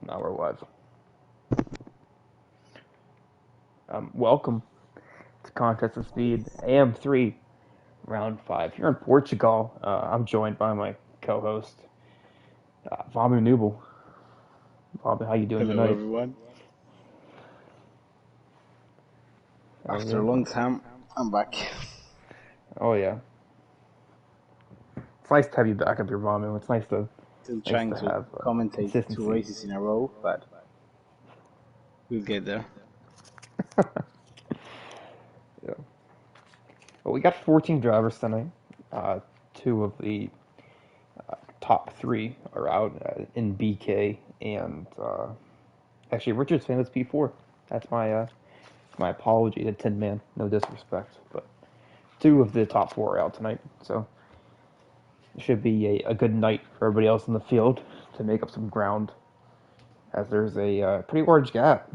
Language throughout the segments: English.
Now we're live. Welcome to Contest of Speed AM3 Round 5. Here in Portugal, I'm joined by my co-host, Vamu Nubel. Vamu, how you doing Hello, tonight? everyone. Oh After yeah. a long time, I'm back. Oh yeah. It's nice to have you back up here, Vamu. It's Still nice trying to to have commentate two consistency. races in a row, but we'll get there. Yeah. Well, we got 14 drivers tonight. Uh, two of the top three are out in BK, and actually Richard's famous P4. That's my apology to Tin Man. No disrespect, but two of the top four are out tonight, so it should be a good night for everybody else in the field to make up some ground, as there's a pretty large gap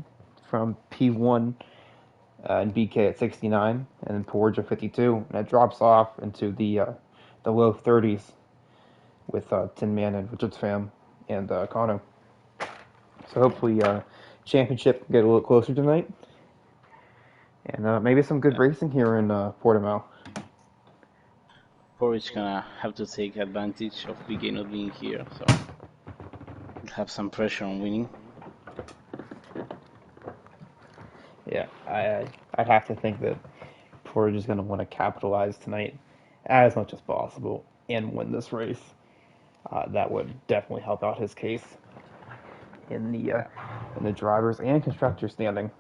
from P1 and BK at 69, and then Porge at 52, and it drops off into the low 30s with Tin Man and Richard's fam and Kano. So hopefully, championship can get a little closer tonight, and maybe some good Yeah. racing here in Portimao. Porridge gonna have to take advantage of BK not being here, so we'll have some pressure on winning. Yeah, I'd have to think that Portage is going to want to capitalize tonight as much as possible and win this race. That would definitely help out his case in the uh, Yeah. in the drivers and constructors standing.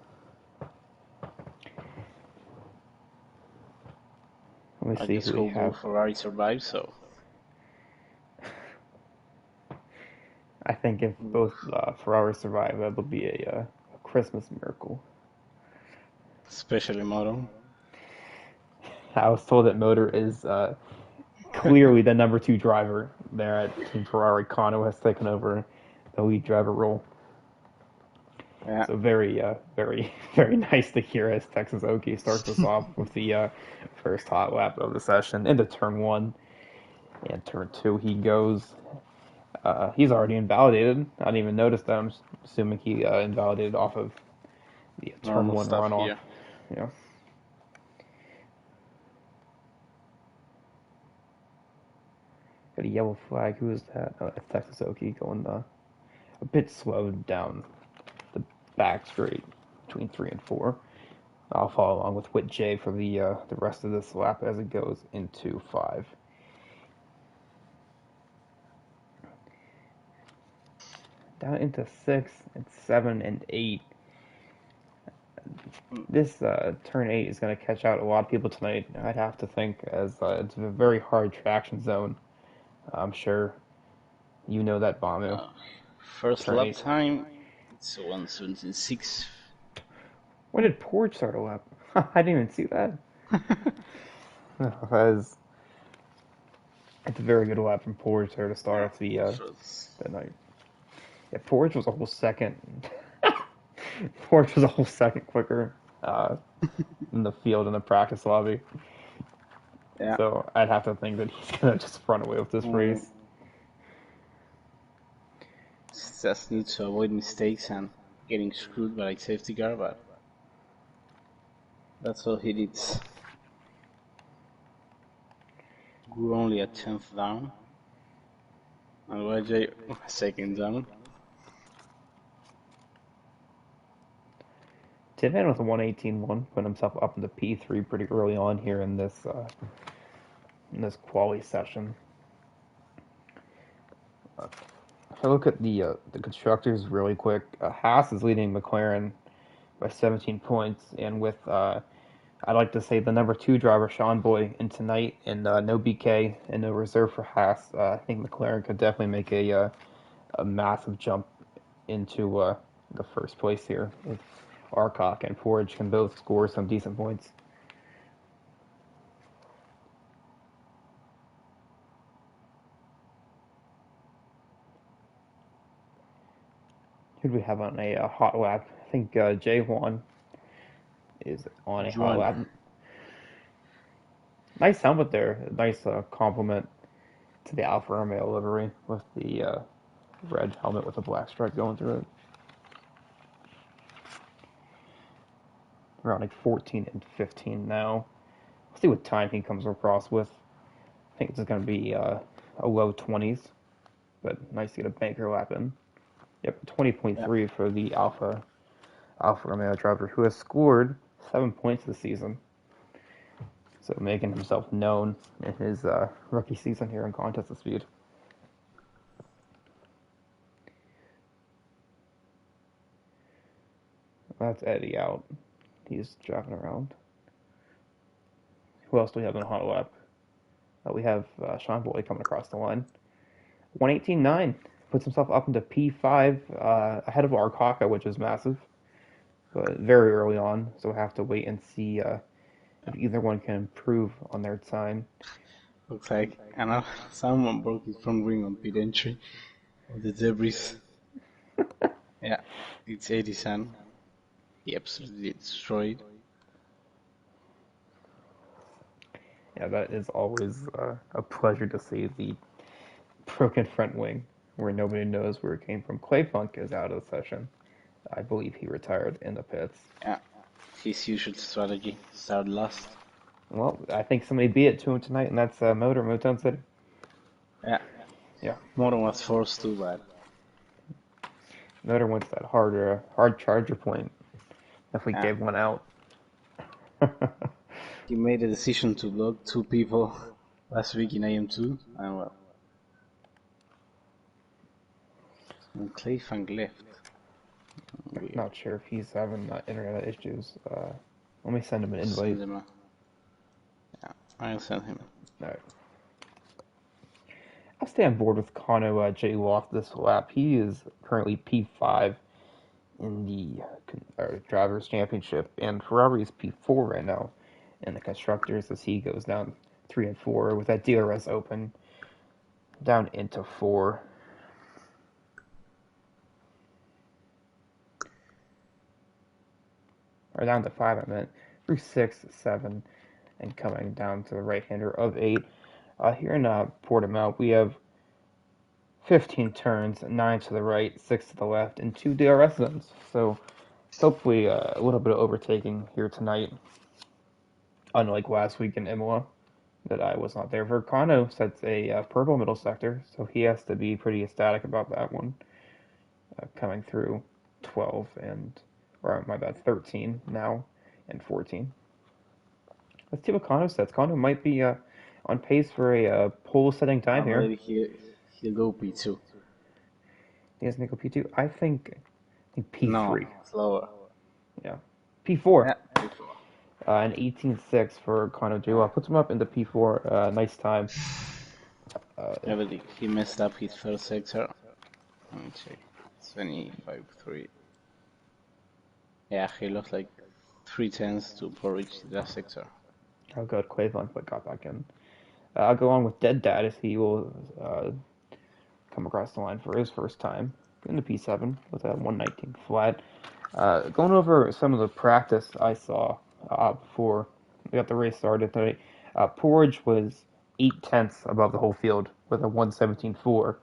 Let me I see just who we hope have. both Ferrari survive, so I think if both Ferrari survive, that would be a Christmas miracle. especially Moto. I was told that Motor is clearly the number two driver there at Team Ferrari. Kano has taken over the lead driver role. Yeah. So very, very nice to hear as Texas Oki starts us off with the first hot lap of the session into turn one and turn two. He goes. He's already invalidated. I didn't even notice that. I'm assuming he invalidated off of the turn Normal one stuff runoff. here. Yeah. Got a yellow flag. Who is that? Oh, that's Texas Oki going a bit slow down the back straight between three and four. I'll follow along with Whit J for the rest of this lap as it goes into five. Down into six and seven and eight. This turn eight is going to catch out a lot of people tonight. I'd have to think, as it's a very hard traction zone. I'm sure you know that Bamu. Uh, First Turn lap eight. time, it's 1:17.6. When did Porge start a lap? I didn't even see that. That is, it's a very good lap from Porge there to start Yeah, off first. the night. Yeah, Porge was a whole second. Porge was a whole second quicker in the field in the practice lobby. Yeah. So I'd have to think that he's gonna just run away with this Mm, race. just need to avoid mistakes and getting screwed by like safety car, but that's all he did. We're only a 10th down, and YJ second down. Tidman with a 118.1 put himself up into P3 pretty early on here in this quali session. If I look at the constructors really quick, Haas is leading McLaren by 17 points, and with I'd like to say the number two driver Sean Boy in tonight, and no BK and no reserve for Haas, I think McLaren could definitely make a massive jump into the first place here. If Arcock and Forge can both score some decent points. Who do we have on a hot lap? I think J1 is on a hot Juan. lap. Nice helmet there. Nice compliment to the Alfa Romeo livery with the red helmet with a black stripe going through it. around like 14 and 15 now. We'll see what time he comes across with. I think it's going to be a low 20s, but nice to get a banker lap in. Yep, Yeah. 20.3 for the Alfa Romeo driver who has scored 7 points this season. So making himself known in his rookie season here in contest of speed. That's Eddie out. He's driving around. Who else do we have in a hot lap? We have Sean Boy coming across the line. 118.9 puts himself up into P5 ahead of Arcaka, which is massive, but very early on. So we'll have to wait and see if either one can improve on their time. Looks like someone broke his front wing on pit entry of the debris. Yeah, it's Edison. He absolutely destroyed. Yeah, that is always a pleasure to see the broken front wing where nobody knows where it came from. Clay Funk is out of the session. I believe he retired in the pits. Yeah, his usual strategy, start last. Well, I think somebody beat it to him tonight, and that's Motor Motown City. Yeah, Yeah, Motor was forced to, but Motor wants that hard charger point. Definitely yeah, gave one out. he made a decision to block two people last week in AM2, and well, and Clay Funk left. Weird. Not sure if he's having internet issues. Let me send him an invite. Send him a, yeah, I'll send him. All right. I'll stay on board with Kano J. Loft this lap. He is currently P5 in the Drivers' Championship, and Ferrari is P4 right now in the Constructors as he goes down 3 and 4 with that DRS open down into 4. Or down to 5, I meant. Through 6, 7, and coming down to the right-hander of 8. Here in Portimao, we have 15 turns, 9 to the right, 6 to the left, and 2 DRS zones. So hopefully a little bit of overtaking here tonight, unlike last week in Imola, that I was not there. Vercano sets a purple middle sector, so he has to be pretty ecstatic about that one, coming through 12 and, or my bad, 13 now and 14. Let's see what Kano sets. Kano might be on pace for a pole-setting time I here. believe he'll go P2. He has Nickel P2. I think No, P3. slower. Yeah. P4. Yeah, P4. An 18.6 for Kano Jua. Puts him up into P4. Nice time. I believe he messed up his first sector. Let me check. 25.3. Yeah, he lost like 3 tenths to reach that sector. Oh, good. Quavon, but got back in. I'll go on with Dead Dad as he will come across the line for his first time in the P7 with a 119 flat. Going over some of the practice I saw before we got the race started today. Porridge was 8 tenths above the whole field with a 117.4.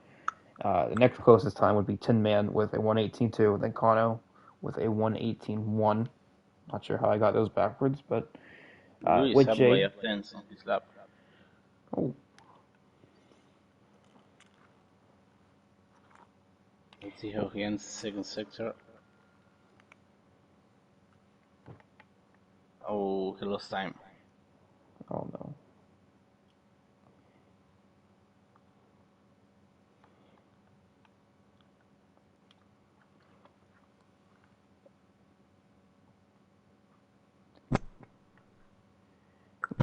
The next closest time would be Tin Man with a 118.2, then Kano with a 118.1. Not sure how I got those backwards, but Luis with up by Jay. a tenth on his lap. Oh, Let's see how he ends the second sector. Oh, he lost time. oh no.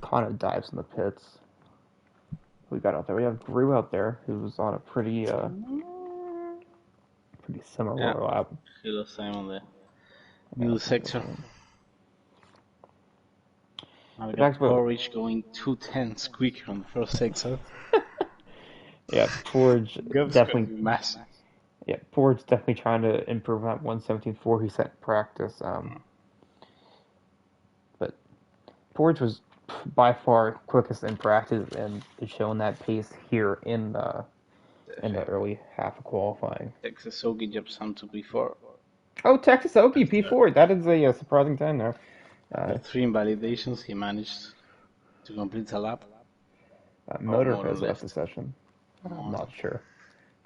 Kano dives in the pits. We got out there. We have Gru out there, who's on a pretty Yeah, similar lap. he lost time on the Yeah, middle that's what sector. Now we back got to what, Porridge going 2 tenths quicker on the first sector. yeah, Porridge Gap's gonna definitely, be massive. yeah, Porridge definitely trying to improve on that 117.4 he set in practice. But Porridge was by far quickest in practice and is showing that pace here in the early half of qualifying. Texas Oki jumps on to P4. Oh, Texas Okie P4. That is a surprising time there. After 3 invalidations, he managed to complete a lap. Or Motor Motor has left the left. session. I'm not sure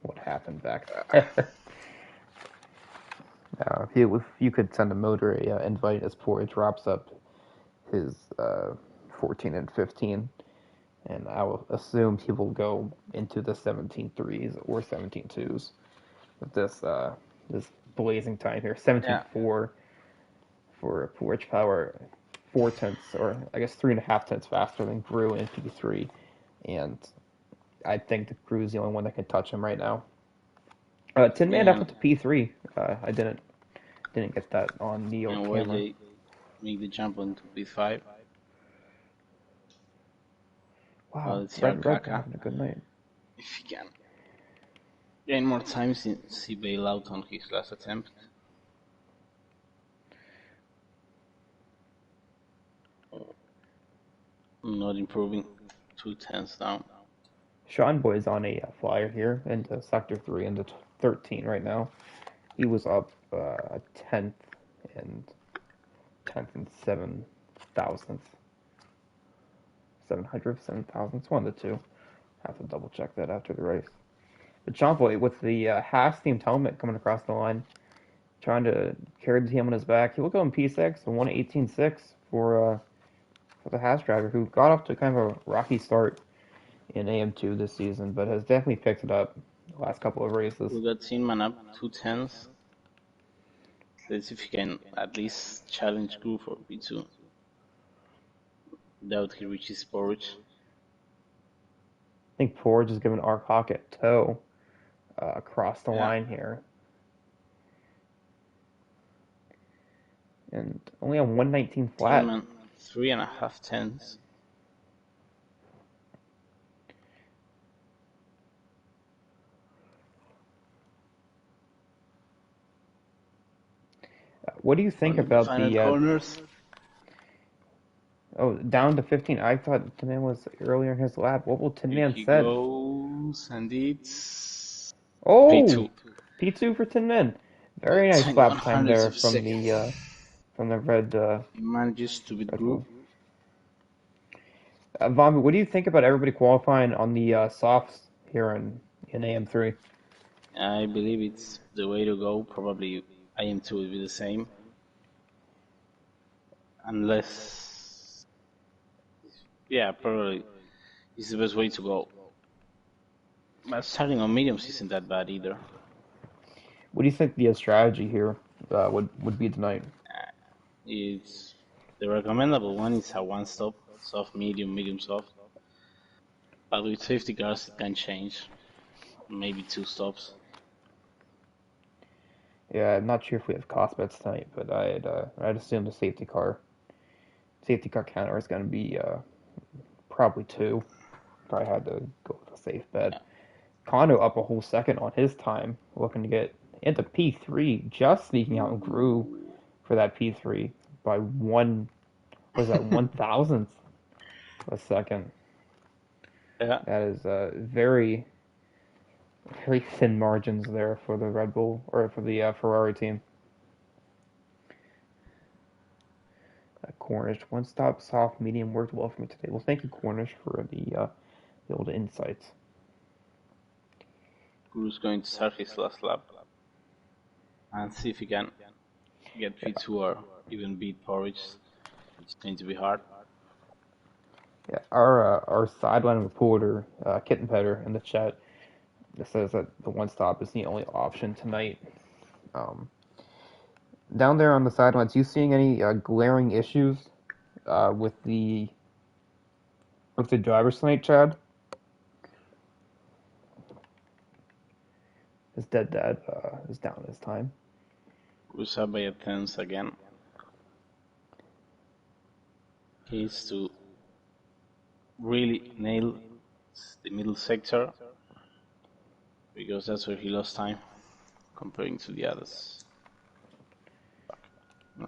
what happened back Uh, there. If you could send a Motor a invite as Poor drops up his 14 and 15, and I will assume he will go into the 17.3s or 17.2s with this blazing time here. yeah. 17.4 for Porch Power, 4 tenths, or I guess 3.5 tenths faster than Grew in P3, and I think that Grew's the only one that can touch him right now. Tin Man up And, into P3. I didn't get that on the old and camera. YJ make the jump onto P5. Well, Wow, it's Red Kaka. having a good night. If he can gain more time since he bailed out on his last attempt. Not improving. 2 tenths down. Sean Boy's on a flyer here into Sector 3 into 13 right now. He was up a and 7 thousandths. 700, one of the two. Have to double check that after the race. But Sean Boy with the Haas themed helmet coming across the line, trying to carry the team on his back. He will go in P6 and 1:18.6 for the Haas driver, who got off to kind of a rocky start in AM2 this season, but has definitely picked it up the last couple of races. We got Sinman up 2 tenths. Let's see if he can at least challenge Crew for P2. Doubt he reaches Porridge. I think Porge is giving our pocket toe across the Yeah. line here. And only on 119 flat. Tinman 3.5 tenths. What do you think On the about final the corners. down to 15? I thought Tin Man was earlier in his lap. What will Tin Here Man he said? goes, and it's Oh, P2. P2 for Tin Man. By Very nice 21 lap time hundredths there of a second. from the He manages to beat Red Group. Bull. Vomit, what do you think about everybody qualifying on the softs here in AM3? I believe it's the way to go. Probably AM2 will be the same. Unless, yeah, probably it's the best way to go. But starting on mediums isn't that bad either. What do you think the strategy here would be tonight? It's the recommendable one is a one stop, soft, medium, medium, soft. But with safety cars, it can change. Maybe 2 stops. Yeah, I'm not sure if we have cost bets tonight, but I'd assume the safety car counter is going to be probably 2. Probably had to go with a safe bet. Yeah. Kondo up a whole second on his time, looking to get into P3, just sneaking out and grew for that P3 by was that 1,000th a second. Yeah. That is very, very thin margins there for the Red Bull, or for the Ferrari team. Cornish, one stop, soft, medium worked well for me today. Well, thank you, Cornish, for the old insights. Crew's going to start his last lap and see if he can get P2 or even beat Porridge. It's going to be hard. Yeah, our sideline reporter, Kittenpetter, in the chat says that the one stop is the only option tonight. Um, Down there on the sidelines, you seeing any glaring issues with the driver's tonight, Chad? His dead dad is down this time. Crew's up by a tenth again. He needs to really nail the middle sector because that's where he lost time comparing to the others. No.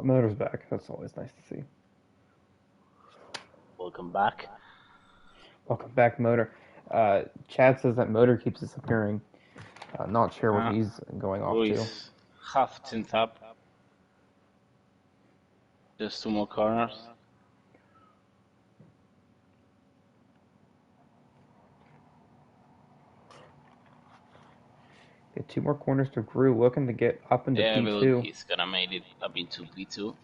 Motor's back. That's always nice to see. Welcome back. Welcome back, Motor. Chad says that Motor keeps disappearing. Not sure where he's going off Crew to. is half tenth up. Just 2 more corners. Get 2 more corners to Gru, looking to get up into Yeah, I P2. believe he's gonna make it up into P2.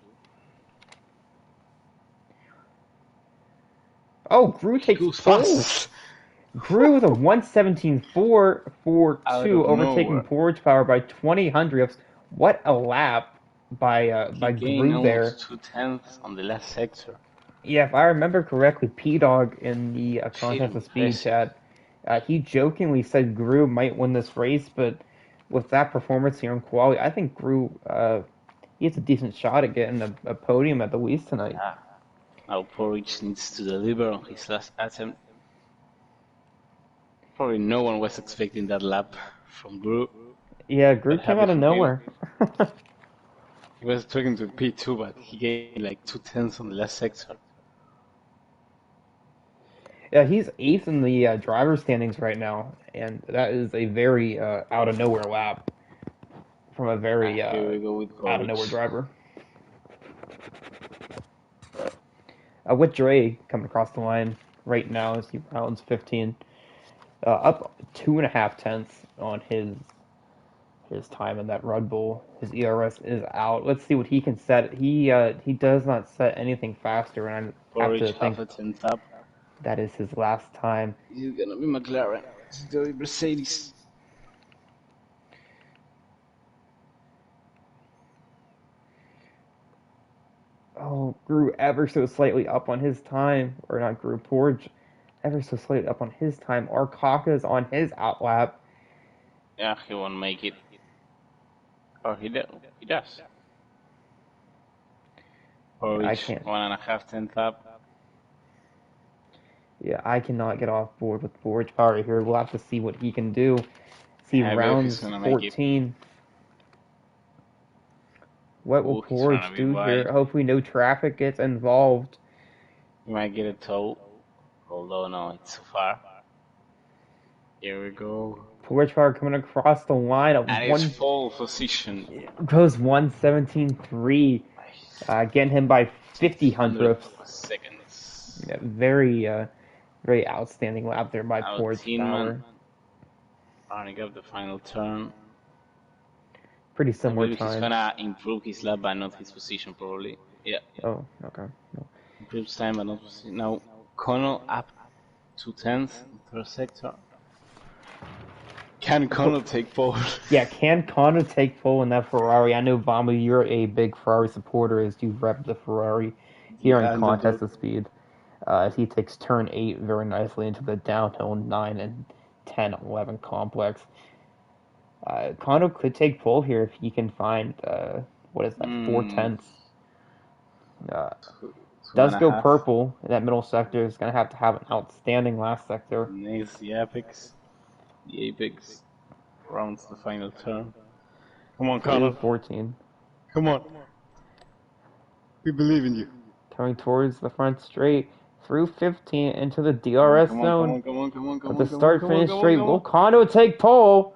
Oh, Gru takes Goes pole. fast. Gru with a 1:17.4 for Out 2, of overtaking nowhere. Porridge Power by 20 hundredths. What a lap by He gained Gru there. almost 2/10 on the last sector. Yeah, if I remember correctly, P-Dog in the contest of speed Impressive. chat, he jokingly said Gru might win this race, but with that performance here in quali, I think Gru he has a decent shot at getting a podium at the least tonight. Yeah. Now Porridge needs to deliver on his last attempt. Probably no one was expecting that lap from Gru. Yeah, Gru But came happy out of for him. nowhere. He was talking to P2, but he gained like 2/10 on the last sector. Yeah, he's 8th in the driver standings right now, and that is a very out of nowhere lap from a very Here we go with out of nowhere Porridge. driver. With Dre coming across the line right now as he rounds 15, up 2.5 tenths on his time in that Red Bull. His ERS is out. Let's see what he can set. He does not set anything faster, and I have to Porridge think half a tenth up. that is his last time. He's gonna be McLaren. It's gonna be Mercedes. Oh, Gru ever so slightly up on his time, or not Gru, Porge ever so slightly up on his time. Arkaka's on his outlap. Yeah, he won't make it. Or he does. Porridge, can't. 1.5 tenth up. Yeah, I cannot get off board with Porge Power here. We'll have to see what he can do. See I believe he's rounds gonna make it. 14. What will Ooh, he's gonna Porge be do here? wide. Hopefully no traffic gets involved. He might get a tow. Although no, it's too far. Here we go. Porge Power coming across the line of And it's pole position. goes 1:17.3, getting him by 50 hundredths. Seconds. Yeah, very very outstanding lap there by Now Porge Power. Running up the final turn. Pretty I similar believe he's time. gonna improve his lap, but not his position probably. Yeah. Oh, okay. No. Improves time, but not position. Now Connell up 2/10 in third sector. Can Connell take pole? Yeah, can Connor take pole in that Ferrari? I know, Vama, you're a big Ferrari supporter as you rep the Ferrari here in Contest of Speed. As he takes turn 8 very nicely into the downhill 9 and 10, 11 complex. Connor could take pole here if he can find, what is that, 4/10. Two Does and a go half. purple in that middle sector. Is going to have an outstanding last sector. Nails the apex. The apex rounds the final turn. Come on, Connell. 14. Come on. We believe in you. Coming towards the front straight. Through 15 into the DRS zone. Come on. At the start-finish straight, will Kono take pole?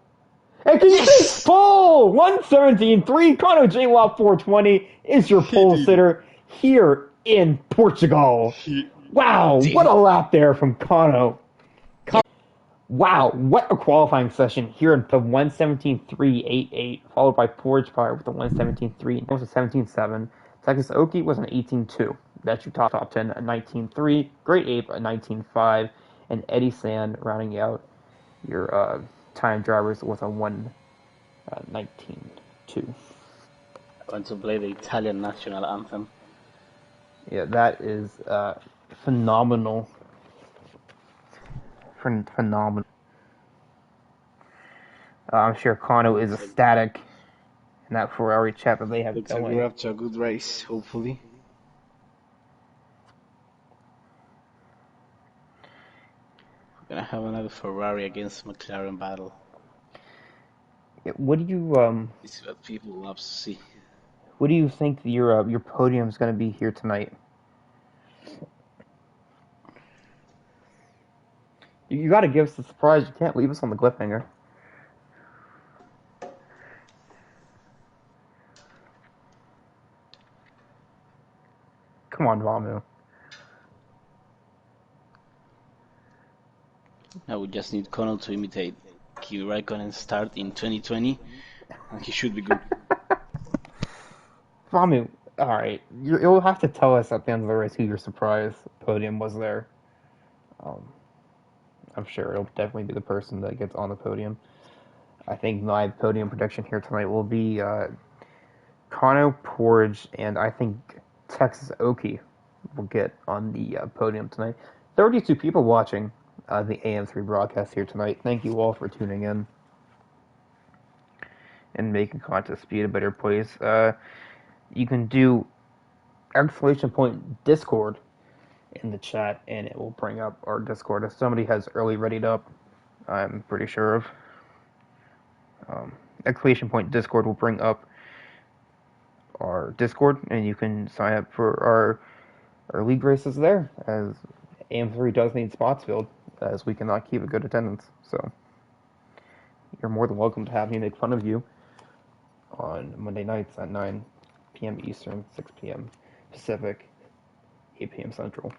And can you take pole? 1:17.3, Kono J-Law 420 is your pole sitter here in Portugal. Wow, what a lap there from Kono. Wow, what a qualifying session here at the 1:17.388, followed by Porridge Power with the 1:17.3. It was a 17.7. Texas Oki was an 18.2. That's your top 10 at 19.3. Great Ape at 19.5. And Eddie Sand rounding out your time drivers with a 1:19.2. Going to play the Italian national anthem. Yeah, that is phenomenal. Phenomenal. I'm sure Kano is ecstatic in that Ferrari chat that they have Looks going. like we're up to a good race, hopefully. We're gonna have another Ferrari against McLaren battle. What do you This is what people love to see. What do you think your podium is going to be here tonight? You got to give us a surprise. You can't leave us on the cliffhanger. on, Vamu. Now we just need Connell to imitate Kimi Raikkonen start in 2020, and he should be good. Vamu, alright. You'll have to tell us at the end of the race who your surprise podium was there. I'm sure it'll definitely be the person that gets on the podium. I think my podium prediction here tonight will be Kano, Porge, and I think Texas Oki will get on the podium tonight. 32 people watching the AM3 broadcast here tonight. Thank you all for tuning in and making Contest Speed a better place. You can do exclamation point Discord in the chat, and it will bring up our Discord. If somebody has early readied up, I'm pretty sure of. Exclamation point Discord will bring up our Discord, and you can sign up for our league races there, as AM3 does need spots filled, as we cannot keep a good attendance. So you're more than welcome to have me make fun of you on Monday nights at 9 p.m. Eastern, 6 p.m. Pacific, 8 p.m. Central.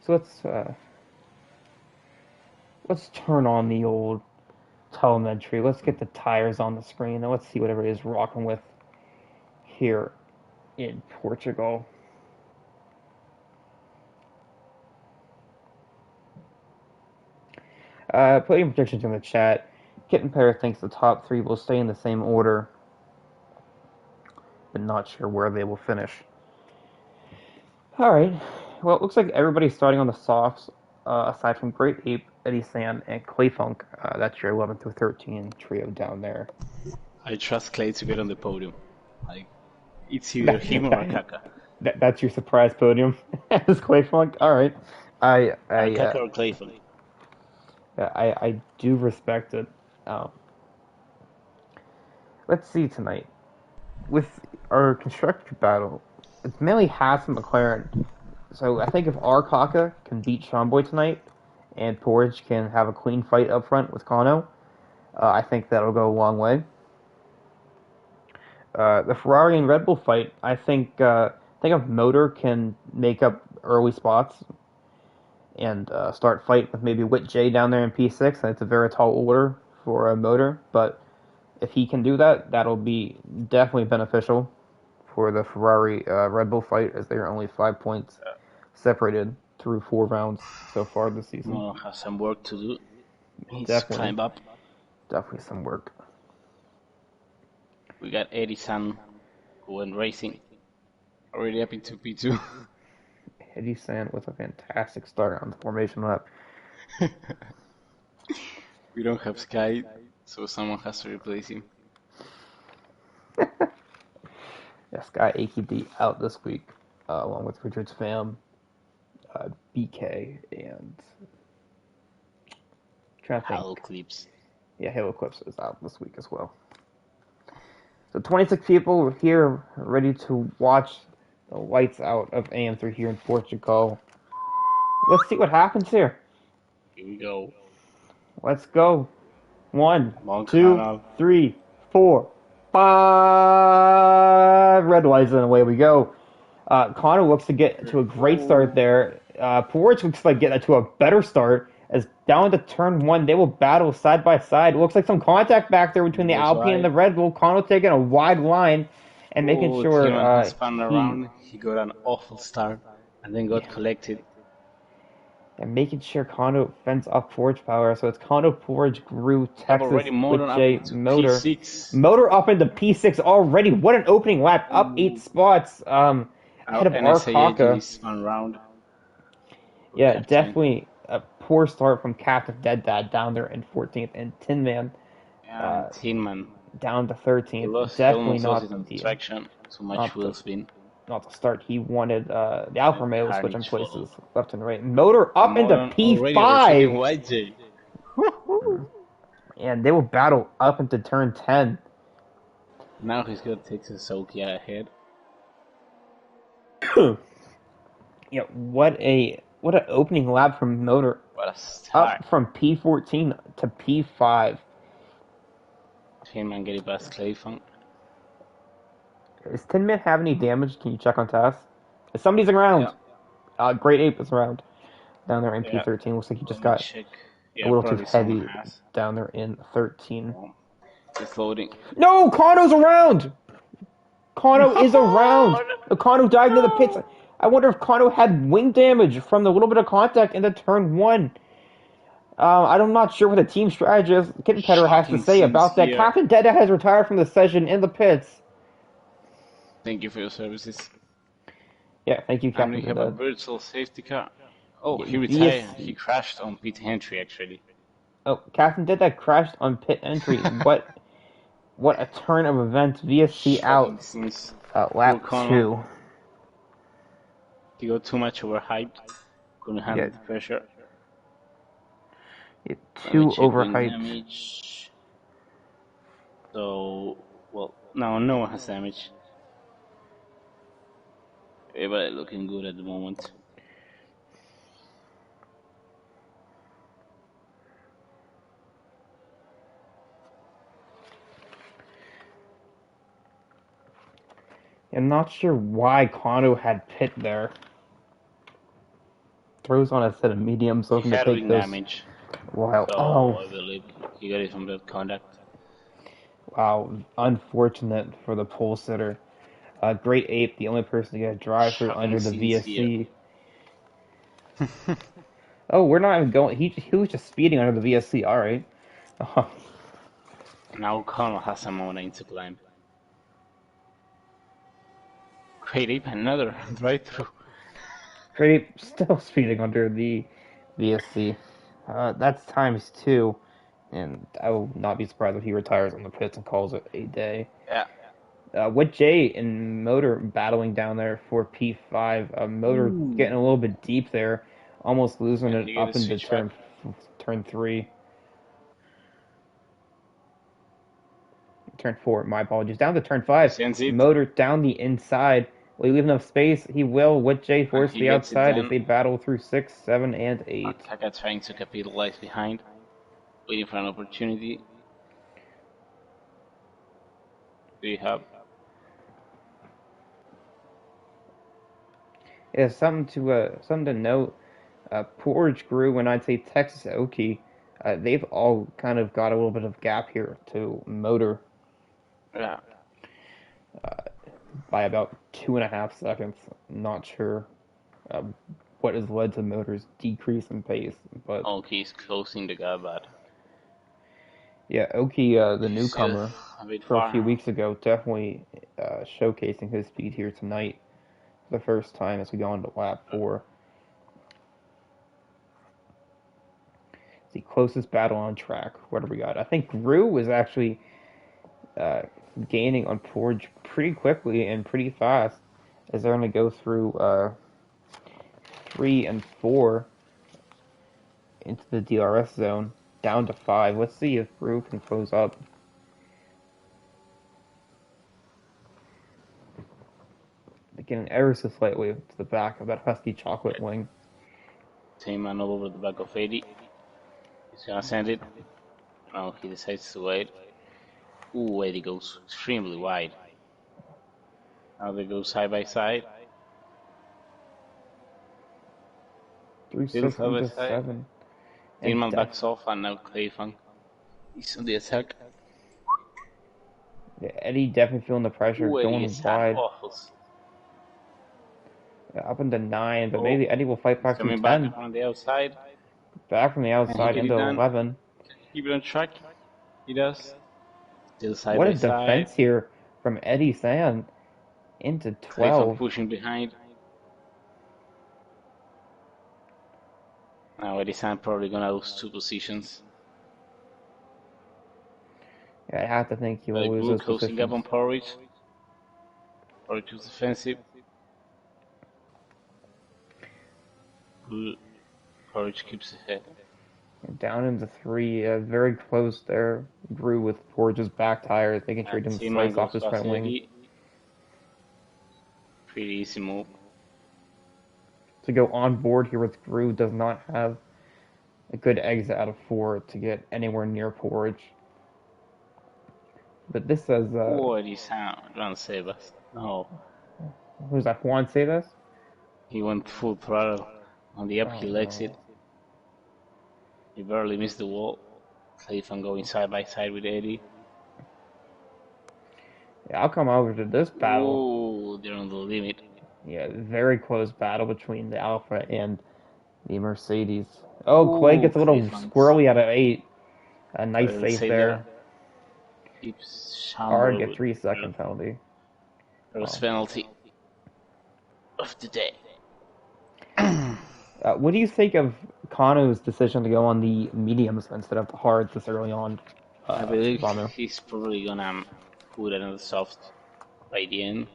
So let's turn on the old telemetry. Let's get the tires on the screen, and let's see what everybody's rocking with here in Portugal. Putting predictions in the chat. Kitten Pair thinks the top three will stay in the same order, but not sure where they will finish. Alright, well, it looks like everybody's starting on the softs, aside from Great Ape, Eddie San, and Clayfunk. That's your 11 through 13 trio down there. I trust Clay to get on the podium. Like, it's either him or Akaka. That's your surprise podium as Clayfunk? Alright. Akaka or Clayfunk. I do respect it. Let's see tonight. With our constructor battle, it's mainly Haas and McLaren. So I think if Kaka can beat Seanboy tonight, and Porridge can have a clean fight up front with Kano, I think that'll go a long way. The Ferrari and Red Bull fight, I think if Motor can make up early spots and start fight with maybe Whit J down there in P6, and it's a very tall order for a Motor, but if he can do that, that'll be definitely beneficial for the Ferrari Red Bull fight, as they are only 5 points separated through 4 rounds so far this season. Mono has some work to do. He's climb up. Definitely some work. We got Eddie San, who went racing, already up into P2. Eddie San with a fantastic start on the formation lap. We don't have Sky, so someone has to replace him. Yeah, Sky AKD out this week, along with Richard's fam, BK, and Halo Clips. Yeah, Halo Clips is out this week as well. So 26 people are here, ready to watch the lights out of AM3 here in Portugal. Let's see what happens here. Here we go. Let's go. 1, 2, 3, 4, 5 red lights, and away we go. Connor looks to get to a great start there. Porridge looks like getting to a better start, as down to turn 1, they will battle side by side. It looks like some contact back there between the Alpine and the Red Bull. Connor taking a wide line and making sure he spun around. He got an awful start and then got collected. And making sure Kondo fends off Forge power. So it's Kondo, Forge, Gru, Texas, Motor Motor. P6. Motor up into P6 already. What an opening lap. Up 8 spots. Ahead of R5. Yeah, Captain. Definitely a poor start from Captain Dead Dad down there in 14th. And Tin Man. Tin Man. Down to 13th. Definitely not the traction. Too much wheel spin. Not the start he wanted. The Alfa Romeo switching places left and right. Motor up into P5. And they will battle up into turn 10. Now he's got Texas Sokia ahead. Yeah, what an opening lap from Motor. What a start. Up from P14 to P5. Tin Man getting past Clayfunk. Does Tin Man have any damage? Can you check on Task? If somebody's Yeah, around. Great Ape is around. Down there in yeah. P13. Looks like he Let just me got check. a Yeah, little too probably someone heavy has. down there in 13. Oh, it's loading. No! Kano's around! Kano is around! Kano dived into the pits. No! I wonder if Kano had wing damage from the little bit of contact in the turn 1. I'm not sure what the team strategist Kitten Petter has to Shocking say scenes about that. here. Captain Deda has retired from the session in the pits. Thank you for your services. Yeah, thank you, And Captain we have a Deda. virtual safety car. Oh, Yeah, he retired. He VSC. crashed on pit entry, actually. Oh, Captain Deda crashed on pit entry. What a turn of events. VSC Shocking out. scenes. Poor Lap Connor. 2. He got too much overhyped. Couldn't Yeah, handle the pressure. yeah, Let me too check wing overhyped. damage. So, well, no one has damage. Everybody looking good at the moment. I'm not sure why Kano had pit there. Throws on a set of mediums, He looking to had take wing this damage, while. so Oh, I believe he got it from that contact. wow. Unfortunate for the pole sitter. Great Ape, the only person to get a drive through Shocking under the scenes here. VSC. Oh, we're not even going. He was just speeding under the VSC. All right. Now Connor has a mountain to climb. Great Ape, another right through. Great Ape still speeding under the VSC. That's times 2, and I will not be surprised if he retires on the pits and calls it a day. Yeah. With Jay and Motor battling down there for P5, Motor getting a Ooh. little bit deep there, almost losing And it you get a up into switch back. turn 3, turn 4. My apologies. Down to turn 5. He sends it, Motor down the inside. Will he leave enough space? He will. With Jay and force he the gets it outside as done. they battle through 6, 7, and 8. Taka trying to capitalize behind, waiting for an opportunity. Do you have? Yeah, something to note. Porridge grew, and I'd say Texas Oki. They've all kind of got a little bit of gap here to Motor Yeah. by about 2.5 seconds. Not sure um, what has led to Motor's decrease in pace, but Oh, he's closing the gap, but yeah, Oki, the he's still newcomer a bit for a few far. weeks ago, definitely showcasing his speed here tonight for the first time as we go into lap 4. It's the closest battle on track. What do we got? I think Gru was actually uh, gaining on Porridge pretty quickly and pretty fast as they're going to go through 3 and 4 into the DRS zone, down to 5. Let's see if Gru can close up. Getting ever so slightly to the back of that husky chocolate wing. Same man all over the back of 80. He's gonna send it. No, he decides to wait. Ooh, 80 goes extremely wide. Now they go side by side. Through Still 6 side by into side. 7. And Tillman backs off, and now Clayfang is on the attack. Eddie definitely feeling the pressure, Ooh, 80 going is an wide. waffles. Up into 9, but Oh, maybe Eddie will fight he's back through coming back 10. from the outside. Back from the Can he outside get into it done? 11. Keep it on track. He does. Still side What a by side. defense here from Eddie San into Clayfang 12. pushing behind. Now Edison probably gonna lose 2 positions. Yeah, I have to think he will But lose Gru those closing up positions. on Porridge. Porridge was defensive. Gru, Porridge keeps ahead. Down into 3, very close there. Grew with Forge's back tires, making sure he didn't T-Man slice off goes his past front wing. Eddie. Pretty easy move. To go on board here with Grew does not have a good exit out of 4 to get anywhere near Porridge. But this says Oh, Eddie Sound trying to save us. No, Who's that? Juan Cedas? he went full throttle. On the Oh uphill exit, no. he barely missed the wall. Safe and going side by side with Eddie. Yeah, I'll come over to this battle. Ooh, they're on the limit. Yeah, very close battle between the Alpha and the Mercedes. Oh, Clay Ooh, gets a little Cleveland's squirrely out of 8. A got nice a little save save there. there. Keeps Hard Chambly get with 3-second penalty. first Wow. penalty of the day. What do you think of Kano's decision to go on the mediums instead of the hards this early on, I believe Vanu? he's probably gonna put another soft by the end.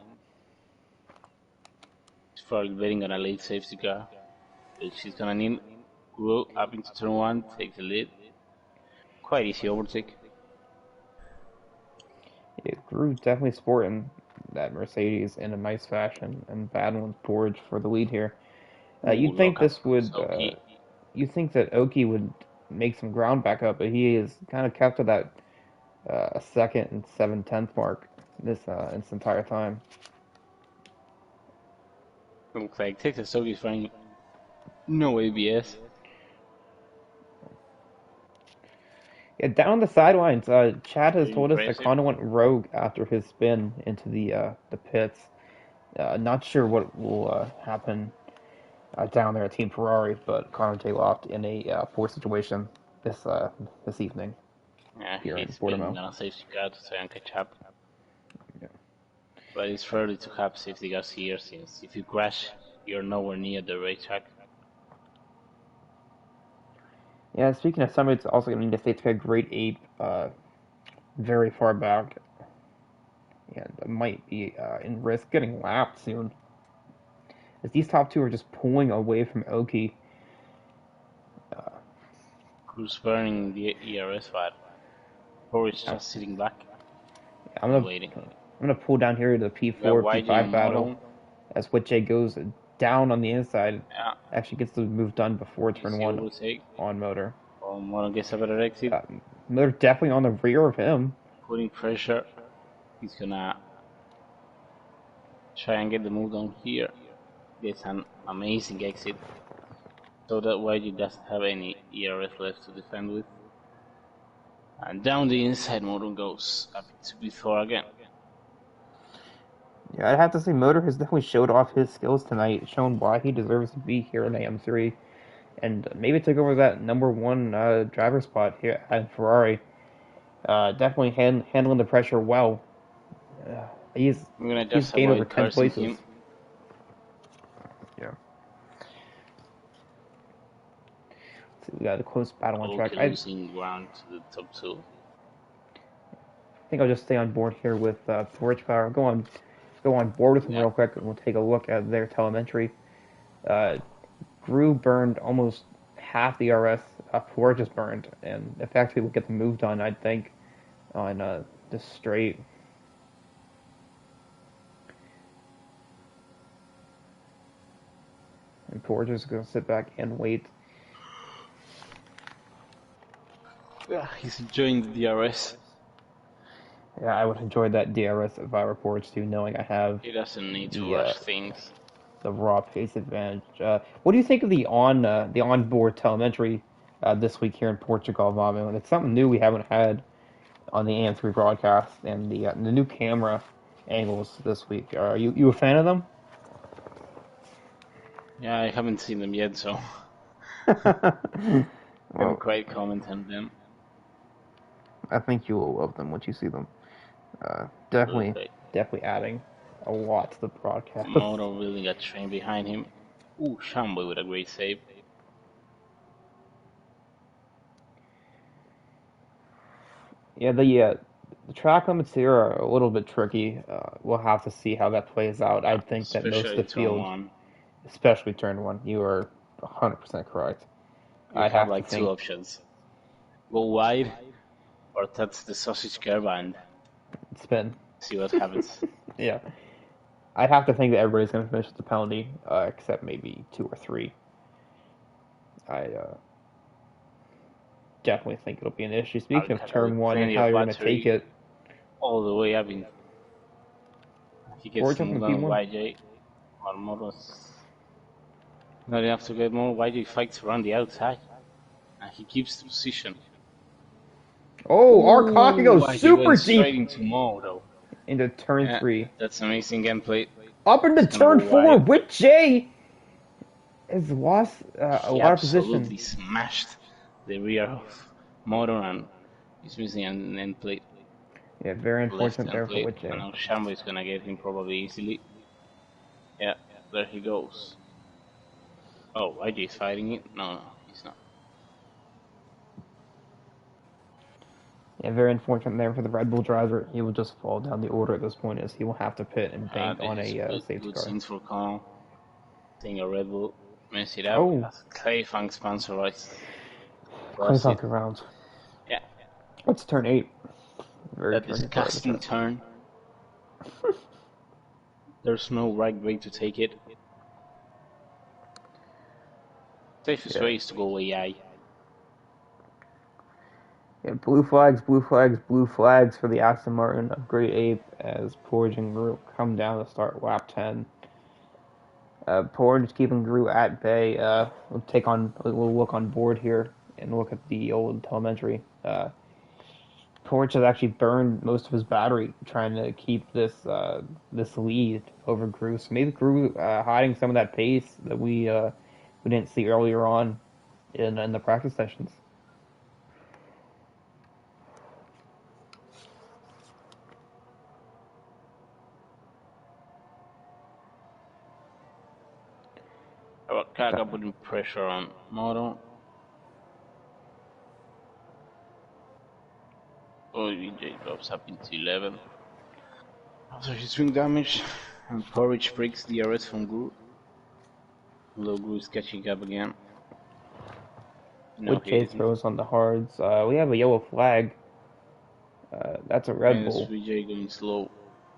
He's probably betting on a late safety car, which he's gonna need. Grow up into turn one, take the lead. Quite easy overtake. Yeah, Drew definitely sporting that Mercedes in a nice fashion and battling Forge for the lead here. Ooh, You'd think lock up. this would, Soki. you think that Oki would make some ground back up, but he is kind of kept to that second and 7/10 mark this entire time. Looks like Texas Soki's running no ABS. Yeah, down the sidelines, Chad has Pretty told us that impressive. Kano went rogue after his spin into the pits. Not sure what will happen down there at Team Ferrari, but Kano J loft in a poor situation this evening Yeah, here in he's been Portimao. on a safety car to try and catch up. Yeah. But it's fairly to have safety cars here since if you crash, you're nowhere near the racetrack. Yeah, speaking of summits, also going to need to safety car grade 8 very far back, and might be in risk getting lapped soon. As these top two are just pulling away from Oki. Uh, Cruz burning the ERS file. Or is I'm, just sitting back I'm and gonna waiting. I'm gonna pull down here to the We got P4 YG P5 and battle Moto. as Witche goes down on the inside. Yeah, Actually gets the move done before turn easy one overtake. on Motor. Moto gets a better exit. Uh, Motor definitely on the rear of him. Putting pressure. He's gonna try and get the move down here. Gets an amazing exit. So that YG doesn't have any ERS left to defend with. And down the inside, Moto goes up to B4 again. Yeah, I'd have to say Motor has definitely showed off his skills tonight, shown why he deserves to be here in AM3, and maybe took over that number one driver spot here at Ferrari. Definitely handling the pressure well. Uh, he's I'm gonna he's just gained over avoid 10 cursing places. him. Yeah. So we got a close battle on track. Okay, I losing ground to the top two. think I'll just stay on board here with Forge Power. Go on board with them Yeah, real quick, and we'll take a look at their telemetry. Uh, Gru burned almost half the RS. Forge is burned, and effectively we'll get the move done, I think, on this straight. And Forge is going to sit back and wait. yeah, he's enjoying the DRS. Yeah, I would enjoy that DRS if I were Forge too, knowing I have He doesn't need to the rush things. the raw pace advantage. What do you think of the onboard telemetry this week here in Portugal, Vamo? It's something new we haven't had on the AM3 broadcast, and the new camera angles this week. Are you a fan of them? Yeah, I haven't seen them yet, so can't Well, quite comment on them. I think you will love them once you see them. Okay. Definitely adding a lot to the broadcast. Moto building a train behind him. Ooh, Shamboy with a great save. Yeah, the track limits here are a little bit tricky. We'll have to see how that plays out. I Yeah, think that most of especially the turn field, one. especially turn one, you are 100% correct. You I'd have have to like two think options: go wide or touch the sausage curb and spin. see what happens. Yeah, I'd have to think that everybody's going to finish with the penalty, except maybe two or three. I definitely think it'll be an issue. Speaking of Alcala with turn one and plenty how of you're going to take battery it, all the way up in. He gets more than YJ. Or more. Not enough to get more. YJ fights around the outside. And he keeps the position. Oh, our cocky goes super deep. Straight into Moto. Into turn 3. That's amazing gameplay. Up into turn 4 with Jay. Has lost a lot of position. He absolutely smashed the rear of Moto and he's missing an end plate. Yeah, very unfortunate there for Jay. And now Shambo is gonna get him probably easily. Yeah, there he goes. Oh, YJ is fighting it? No, he's not. Yeah, very unfortunate there for the Red Bull driver. He will just fall down the order at this point as he will have to pit and bank on a safety car. Good scenes for Connell. Seeing a Red Bull mess it up. Oh. Clay Funk sponsorized. Clay Funk around. Yeah. Let's turn 8. That disgusting turn. There's no right way to take it. Safest way is to go AI. Yeah, blue flags, blue flags, blue flags for the Aston Martin of Great Ape as Porge and Gru come down to start lap 10. Porge keeping Gru at bay. We'll look on board here and look at the old telemetry. Porge has actually burned most of his battery trying to keep this lead over Gru. So maybe Gru hiding some of that pace that we didn't see earlier on in the practice sessions. Kaka putting pressure on Moto. Oh, VJ drops up into 11. After his swing damage, and Porridge breaks the DRS from Gru. Low Gru is catching up again. With Jay throws on the hards. We have a yellow flag. That's a Red Bull. VJ going slow.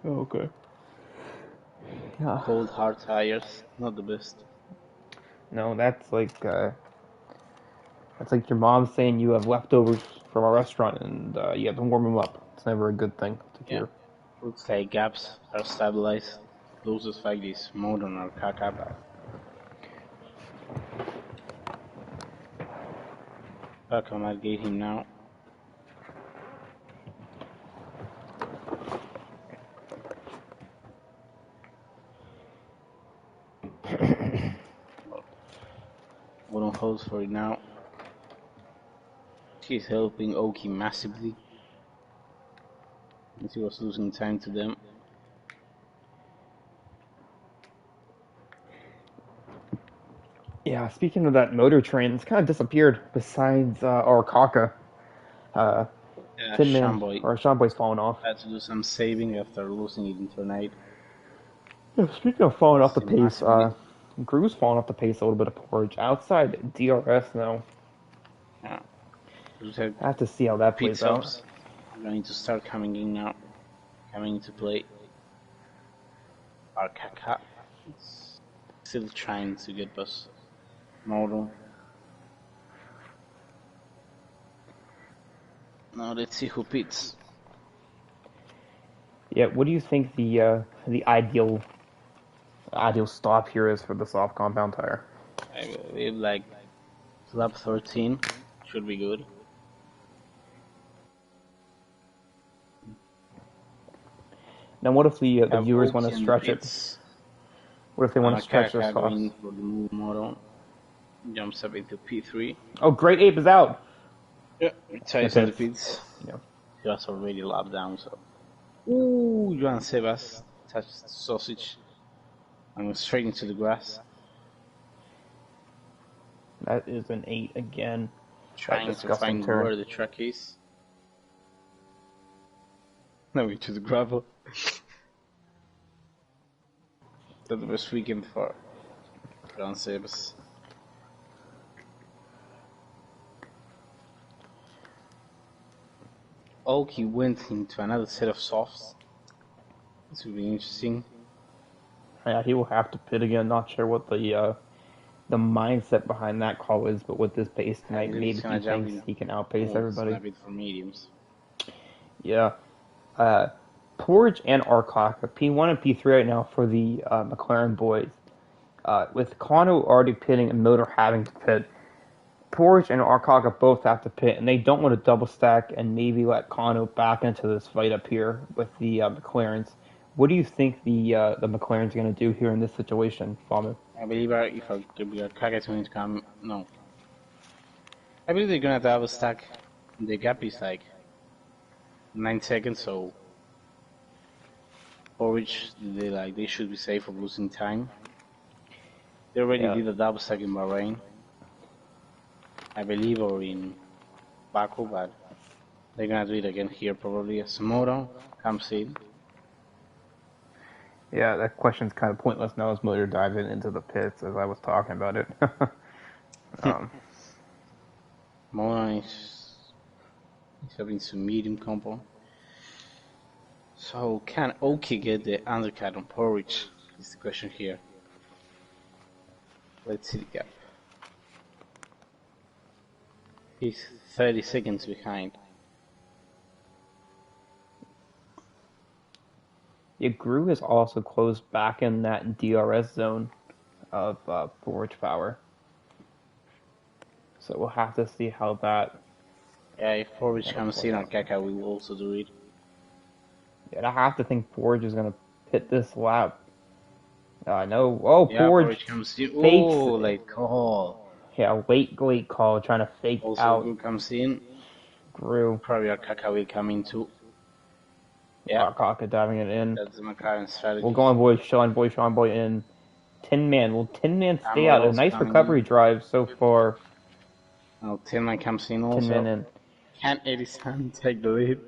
Oh, okay. Yeah. Cold hard tires, not the best. No, that's like your mom saying you have leftovers from a restaurant and you have to warm them up. It's never a good thing to hear. Looks like gaps are stabilized. Closest fact is Modern or Kaka. Kaka might get him now. Modern holds for it now. She's helping Oki massively. And she was losing time to them. Yeah, speaking of that motor train, it's kind of disappeared besides our Kaka. Shamboy's falling off. Had to do some saving after losing it in Tornado. Yeah, speaking of falling off the pace, Gru's falling off the pace a little bit of Porridge. Outside DRS now. Yeah. I have to see how that plays out. Are going to start coming in now. Coming into play. Our Kaka is still trying to get past Model. Now let's see who pits. Yeah, what do you think the ideal stop here is for the soft compound tire? I believe like lap 13 should be good. Now, what if the viewers want to stretch it? What if they want to stretch their softs? For the move model, jumps up into P3. Oh, Great Ape is out. Yeah, retires on the pits. Yeah, he was already lapped down. So, ooh, Joan Sebas touched the sausage and went straight into the grass. That is an 8 again. Trying to find where the track is. Now into the gravel. That was weekend for Joan Sebas. Oki went into another set of softs. This will be interesting. Yeah, he will have to pit again. Not sure what the mindset behind that call is, but with this pace tonight, maybe he thinks he can outpace everybody. For mediums. Yeah. Porge and Arcock, P1 and P3 right now for the McLaren boys. With Kano already pitting and Motor having to pit, Porge and Arcock both have to pit, and they don't want to double stack and maybe let Kano back into this fight up here with the McLarens. What do you think the McLaren's going to do here in this situation, Famu? I believe if Arcock is going to come, no. I believe they're going to double stack. The gap is like 9 seconds, so for which they should be safe of losing time. They already did a double stack in Bahrain, I believe, or in Baku, but they're gonna do it again here probably as Moto comes in. Yeah, that question's kind of pointless now as Motor diving into the pits as I was talking about it. Moto is having some medium combo. So can Oki get the undercut on Porridge? Is the question here. Let's see the gap. He's 30 seconds behind. Yeah, Gru is also close back in that DRS zone of Forge Power. So we'll have to see how that... Yeah, if Forge comes in, Kaka will also do it. Yeah, I have to think Forge is going to hit this lap. No. Oh, yeah, Forge comes in. fakes. Oh, late call. Yeah, late call, trying to fake also, out. Gru comes in. Gru. Probably Kaka will come in too. Yeah. Kaka diving it in. That's the McLaren strategy. We'll go on boy, Sean Boy in. Tin Man. Will Tin Man stay out? A nice recovery drive so far. Oh, Tin Man comes in also. Tin Man in. Can Edison take the lead?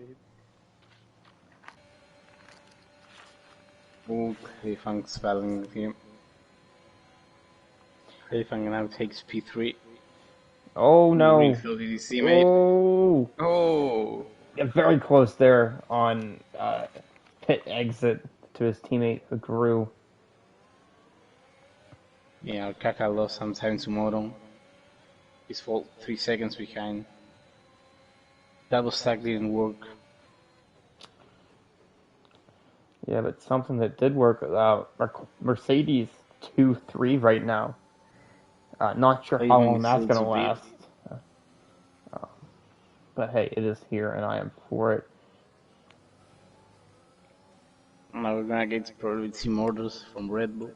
Oh, Heifang's battling with him. Heifang now takes P3. Oh no! Oh! Yeah, very close there on pit exit to his teammate Gru. Yeah, Kaka lost some time to Moto. His fault, 3 seconds behind. Double stack didn't work. Yeah, but something that did work, Mercedes 2-3 right now. Not sure how long that's going to last. But hey, it is here, and I am for it. Now we're going to get probably some orders from Red Bull.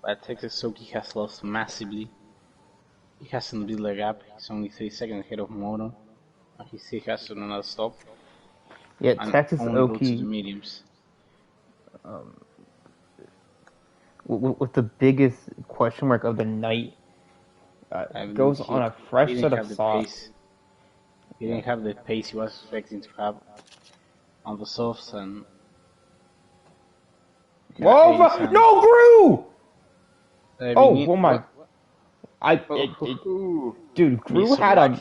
But Texas Soki has lost massively. He hasn't built a gap, he's only 3 seconds ahead of Moto. And he still has another stop. Yeah, Texas Oki. The mediums. With the biggest question mark of the night, goes on a fresh set of softs. He didn't have the pace he was expecting to have on the softs and... Whoa! No, Gru! Oh my! Dude, Gru had a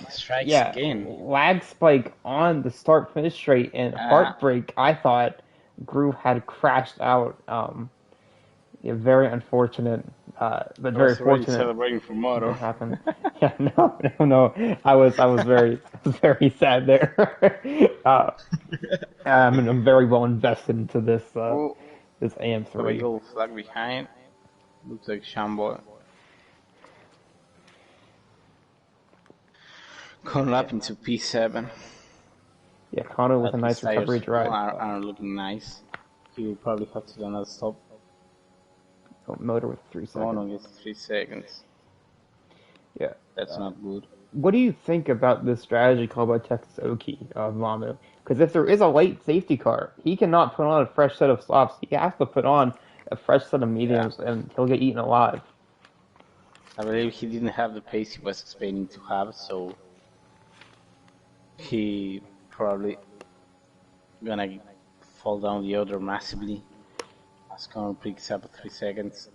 lag spike on the start-finish straight and heartbreak. I thought Gru had crashed out. Yeah, very unfortunate, but very fortunate. Celebrating for Moto. Happened. Yeah, no. I was very sad there. I'm very well invested into this this AM3. Little flag behind. Looks like Shambo. Coming up into P7. Yeah, Kano with a nice recovery drive. Are looking nice. He will probably have to do another stop. Oh, Motor with 3 seconds. Moto gets 3 seconds. Yeah. That's not good. What do you think about this strategy called by Texas Oki, Mamu? Because if there is a late safety car, he cannot put on a fresh set of softs. He has to put on a fresh set of mediums, and he'll get eaten alive. I believe he didn't have the pace he was expecting to have, so he probably gonna fall down the order massively. As Connor picks up 3 seconds.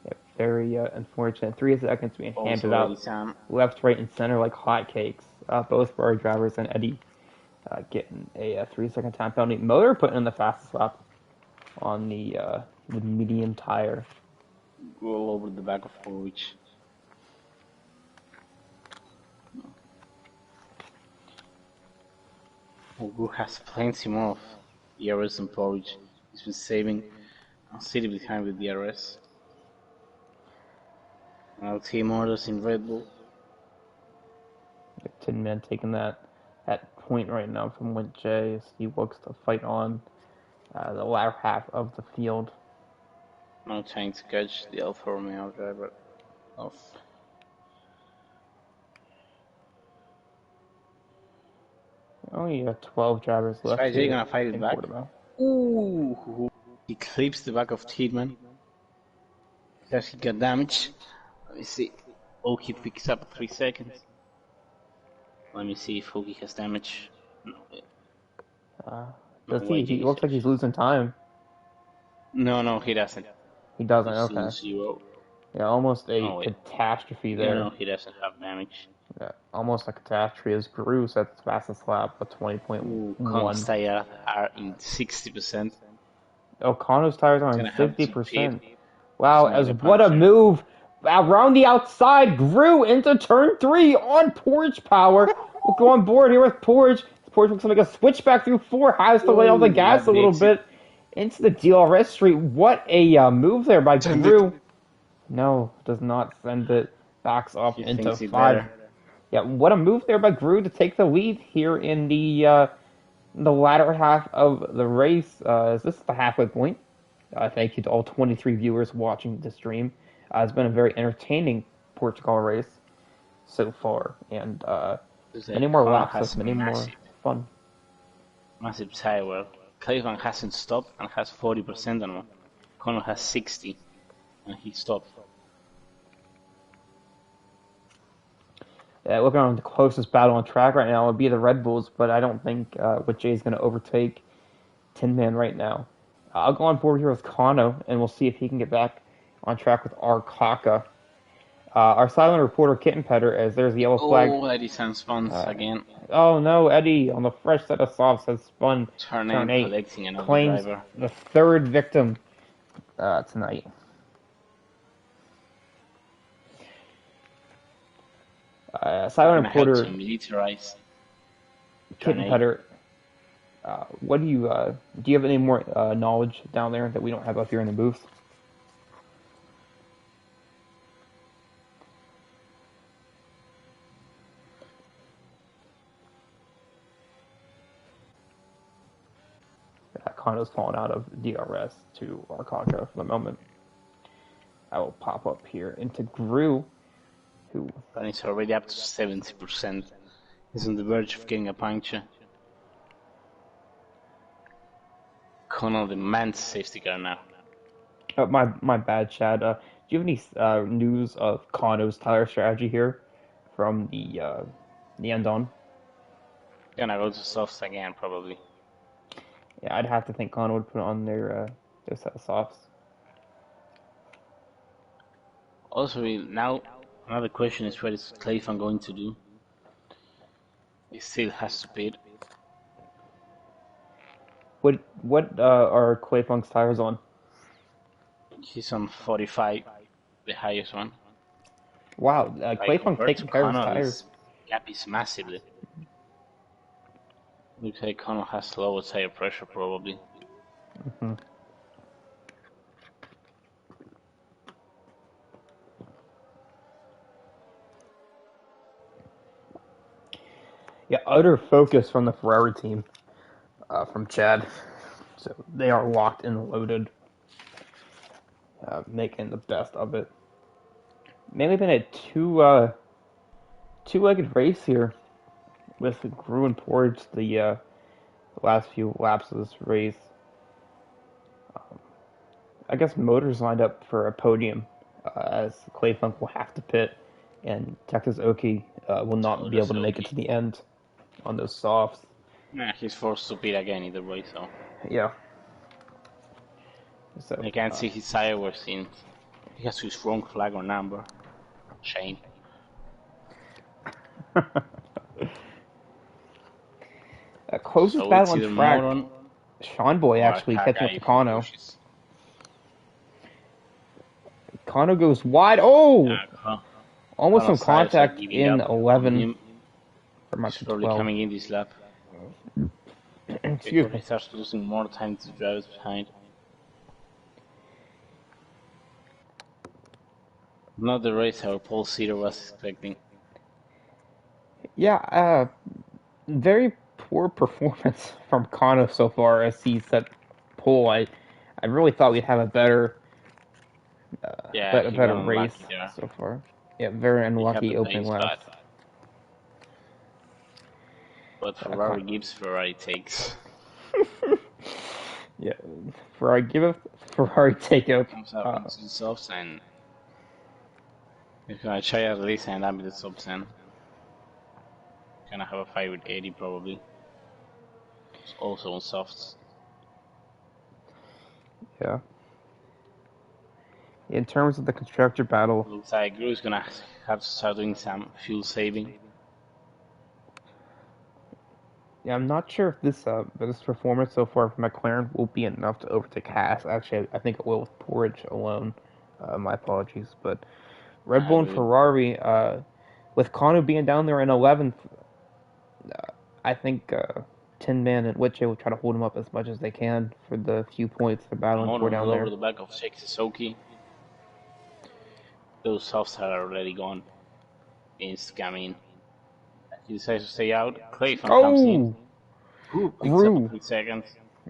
Yeah, very unfortunate. 3 seconds being handed out left, right, and center like hotcakes. Both for our drivers and Eddie getting a 3-second time penalty. Motor putting in the fastest lap on the medium tire. go all over the back of Porridge. Ogu has plenty more of ERS than Porridge. He's been saving a city behind with DRS. Now team orders in Red Bull. Tin Man taking that point right now from Wint J as he looks to fight on the latter half of the field. Now trying to catch the Alfa Romeo driver off. Only 12 drivers left. Is gonna fight it back? Portugal. Ooh! He clips the back of Tiedemann. Because he got damaged. Let me see. Oki picks up 3 seconds. Let me see if Oki has damage. No. Does he? He looks like he's losing time. No, he doesn't. He doesn't. Okay. 0. Yeah, almost a catastrophe there. No, he doesn't have damage. Yeah, almost a catastrophe as Gru sets the fastest lap at 20.1. Connor's tires are in 60%. Oh, Connor's tires are in 50%. Wow, as what a move! Around the outside, Gru into turn 3 on Porridge power. We'll go on board here with Porridge. Porridge looks like a switchback through 4, has to lay off the gas a little bit into the DRS street. What a move there by Gru. No, does not send it. Backs off into 5. Yeah, what a move there by Gru to take the lead here in the latter half of the race. Is this the halfway point? Thank you to all 23 viewers watching the stream. It's been a very entertaining Portugal race so far, and many more laps, many more fun. Massive tire wear. Cleveland hasn't stopped and has 40% on one. Connor has 60, and he stopped. Looking on the closest battle on track right now would be the Red Bulls, but I don't think Wint J is going to overtake Tin Man right now. I'll go on board here with Kano, and we'll see if he can get back on track with our Kaka. Our silent reporter, Kitten Petter, as there's the yellow flag. Oh, Eddie San spun again. Oh no, Eddie on the fresh set of softs has spun turn 8, claims driver. The third victim tonight. Silent reporter, Kitten Petter. What do you have any more knowledge down there that we don't have up here in the booth? Kono's fallen out of DRS to Arkanka for the moment. I will pop up here into Gru, who... And he's already up to 70%. He's on the verge of getting a puncture. Kono demands safety car now. My bad, Chad. Do you have any news of Kono's tire strategy here from the end on? Gonna go to softs again, probably. Yeah, I'd have to think Kono would put on their set of softs. Also, now another question is what is Clayfan going to do? He still has to pit. What are Clayfang's tires on? He's on 45, the highest one. Wow, Clayfang taking care of his tires. Gap is massively. Looks like Kono has lower tire pressure, probably. Mm-hmm. Yeah, utter focus from the Ferrari team, from Chad. So they are locked and loaded, making the best of it. Mainly been a two-legged race here, with Gru and Porridge the last few laps of this race. I guess Motors lined up for a podium, as Clayfunk will have to pit, and Texas Oki will not be able to make it to the end on those softs. Nah, he's forced to pit again either way, so... Yeah. So, I can't see his tire wear since he has his wrong flag or number. Shame. Closest battle on track. Sean Boy actually catching up to Kono. Kano goes wide. Oh! Almost some Kano's tires are contact giving in up on 11 him. from up He's to probably 12. coming in this lap Excuse before me. he starts losing more time to drivers behind. Not the race our Paul Cedar was expecting. Yeah, very poor performance from Kano so far as he set pole. I really thought we'd have a better, Yeah, a he got better race unlucky there. so far. Yeah, very He had the unlucky opening pace, laps. but Ferrari gives, Ferrari takes. Yeah, Ferrari give it, Ferrari take it. Comes out into the softs and he's gonna try at least end up in the top 10. Gonna have a fight with 80 probably. It's also on softs. Yeah. In terms of the constructor battle, Looks like Gru's gonna have to start doing some fuel saving. yeah, I'm not sure if this performance so far from McLaren will be enough to overtake Haas. Actually, I think it will with Porridge alone. My apologies, but Red I Bull and agree. Ferrari, with Kanu being down there in 11th, I think Tin Man and Witche will try to hold him up as much as they can for the few points they're battling for Motor down all over there. the back of Jake Suzuki. Those softs are already gone. Means coming. He decides to stay out. Clayton comes in. Oh, Who picks up Gru. 3 seconds?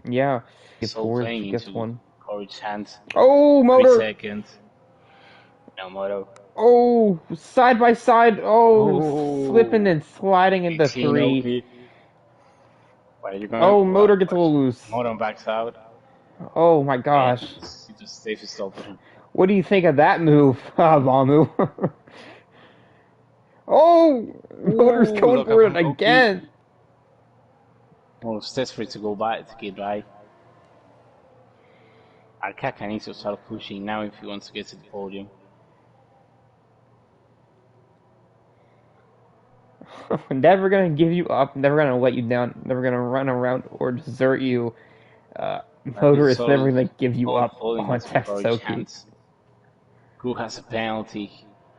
Yeah, if So Porridge playing gets into one. Corey's hands. Oh, 3 motor. seconds. No moto. Oh, side by side. Oh, slipping Oh, and sliding into clean 3. OP. What are you gonna? Oh, motor gets a little loose. Moto backs out. Oh my And gosh. he just safely stopped him. What do you think of that move, Vamu? Oh, motor's Ooh, going look for up it from Oki. again. Well, it's free to go by to get by. Arkaka needs to start pushing now if he wants to get to the podium. Never gonna give you up, never gonna let you down, never gonna run around or desert you. Motor is never gonna give you all up falling on into Corey's Texoki. hands. Crew has a penalty.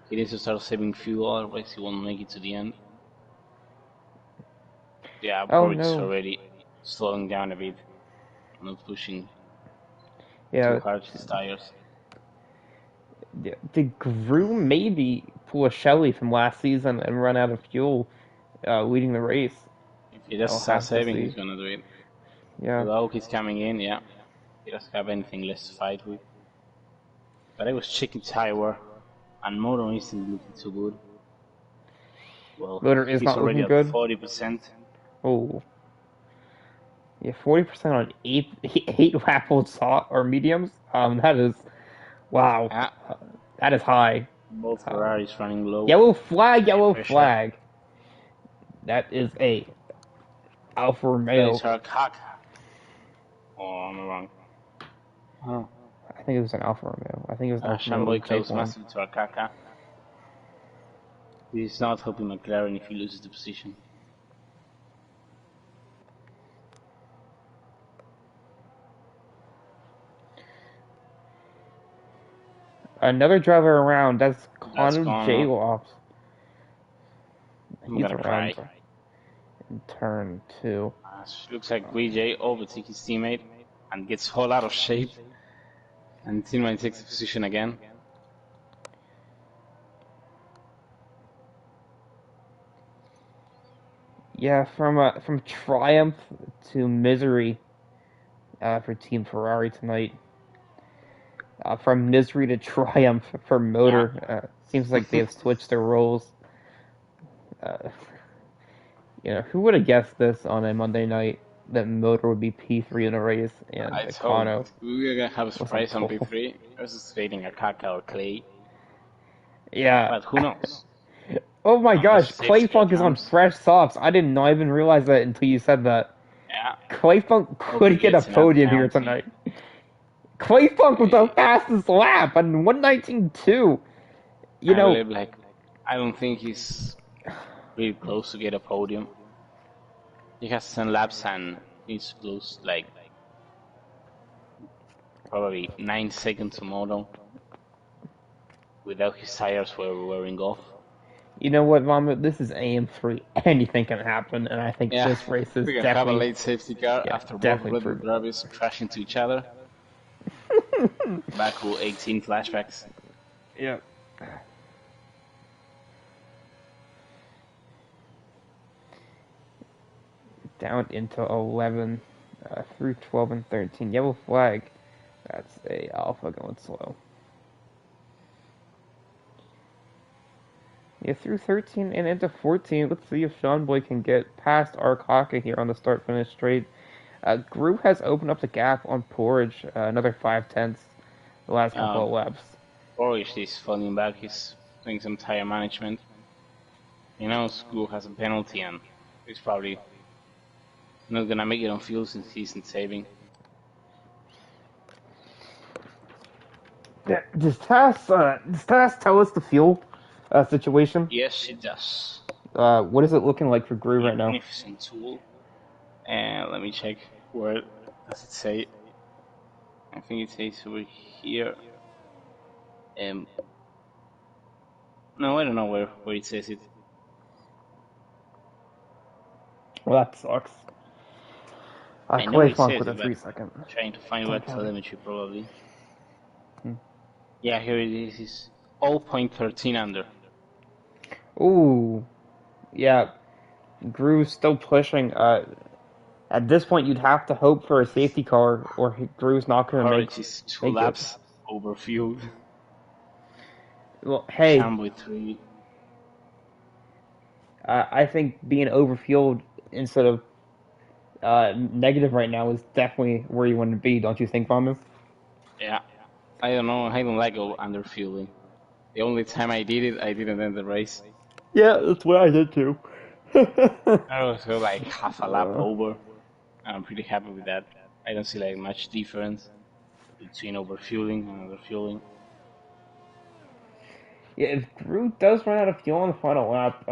He needs to start saving fuel, otherwise he won't make it to the end. Yeah, Oh Porridge is no. already slowing down a bit, not pushing Yeah, too hard his tires. did Gru maybe pull a Shelly from last season and run out of fuel leading the race? If he does I'll start have to saving, see. he's gonna do it. Yeah. The Oak is coming in, yeah. He doesn't have anything less to fight with. But I was checking tire wear, and Moto isn't looking too good. Well, Motor is he's not already looking at good. 40%. Oh. Yeah, 40% on eight lap old soft or mediums. That is wow. Yeah, That is high. both Ferraris running low. Yellow flag, yellow Pressure. flag. That is a Alfa Romeo. That is Arkaka. Oh, I'm wrong. Oh. I think it was an Alfa Romeo. I think it was an Alfa Romeo Shamboy close Type 1. massive to Arkaka. He's not helping McLaren if he loses the position. Another driver around. That's That's Kanu gone. J-Loft. I'm He's gonna around cry. in turn 2. Looks like VJ overtakes his teammate and gets whole out of shape. And teammate takes the position again. Yeah, from triumph to misery for Team Ferrari tonight. From misery to triumph for Motor. Seems like they have switched their roles. Who would have guessed this on a Monday night that Motor would be P3 in a race and I Kano thought we were gonna have a surprise on pole. P3. I was expecting a Kaka or Clay, Yeah. but who knows? Oh my gosh, Clay Funk is on comes. fresh softs. I did not even realize that until you said that. Yeah. Clay Funk could get a gets another podium here penalty. tonight. Clay Funk with the fastest lap on 119.2. I don't think he's really close to get a podium. He has 10 laps and he's close, probably 9 seconds to Moto. without his tires were wearing off. You know what, Mama? This is AM3. Anything can happen, and I think Yeah, this race is we can have a definitely, late safety car yeah, after both definitely Red Bull proven. drivers crash into each other. Baku 18 flashbacks. Yeah. Down into 11, through 12 and 13. Yellow flag. That's a Alpha going slow. Yeah, through 13 and into 14. Let's see if Sean Boy can get past Arkaka here on the start-finish straight. Gru has opened up the gap on Porridge, another 5/10 the last couple of laps. Porridge is falling back. He's doing some tire management. He knows Gru has a penalty and he's probably not gonna make it on fuel since he isn't saving. Yeah, does Tass tell us the fuel situation? Yes, it does. What is it looking like for Gru right now? Magnificent tool. And let me check. Where does it say? I think it says over here. No, I don't know where it says it. Well, that sucks. I know it Funk says with a it, but 3-second. trying to find what telemetry probably. Hmm. Yeah, here it is. It's 0.13 under. Ooh, yeah. Gru's still pushing. At this point, you'd have to hope for a safety car, or Gru's not going to Courage is 2 make laps over fueled. Well, hey, Shamboy 3. I think being overfueled instead of negative right now is definitely where you want to be, don't you think, Vamu? Yeah, I don't know. I don't like under fueling. The only time I did it, I didn't end the race. Yeah, that's what I did too. I was like half a lap over. I'm pretty happy with that. I don't see like much difference between overfueling and underfueling. Yeah, if Gru does run out of fuel on the final lap,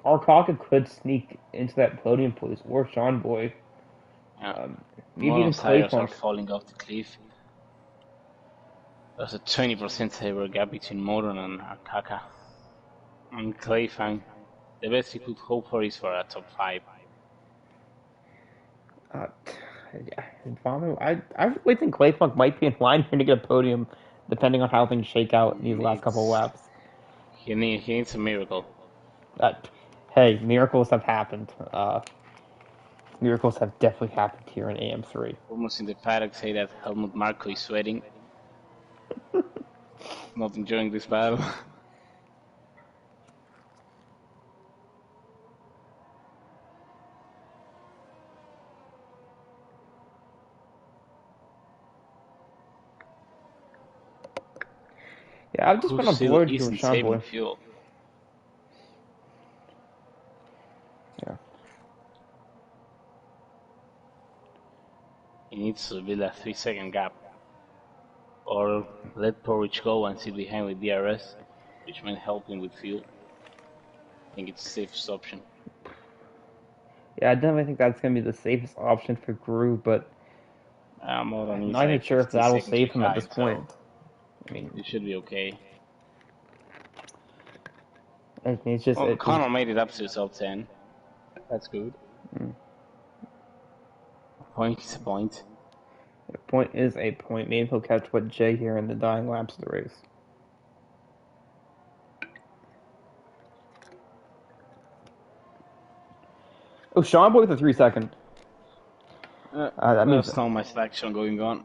Arcaka could sneak into that podium place, or Sean Boy. Yeah. Maybe even Motor's tires are Clayfunk. falling off the cliff. There's a 20% saver gap between Moron and Arcaka. And Clayfang, the best you could hope for is for a top 5. Yeah, Vamu, I really think Clayfunk might be in line here to get a podium, depending on how things shake out in these last couple of laps. He needs a miracle. Hey, miracles have happened. Miracles have definitely happened here in AM3. Almost in the paddock say that Helmut Marko is sweating. Not enjoying this battle. Yeah, I've just been on board here with Sean Boy. Fuel. Yeah. He needs to build a 3-second gap. Or let Porridge go and sit behind with DRS, which might help him with fuel. I think it's the safest option. Yeah, I definitely think that's going to be the safest option for Gru, but I'm not even sure if that'll save him at this point. I mean, it should be okay. It's just. Connor made it up to the top 10. That's good. Mm. A point is a point. A point is a point. Maybe he'll catch what Jay here in the dying laps of the race. Oh, Sean Boy with a 3-second. That means there's not much action going on.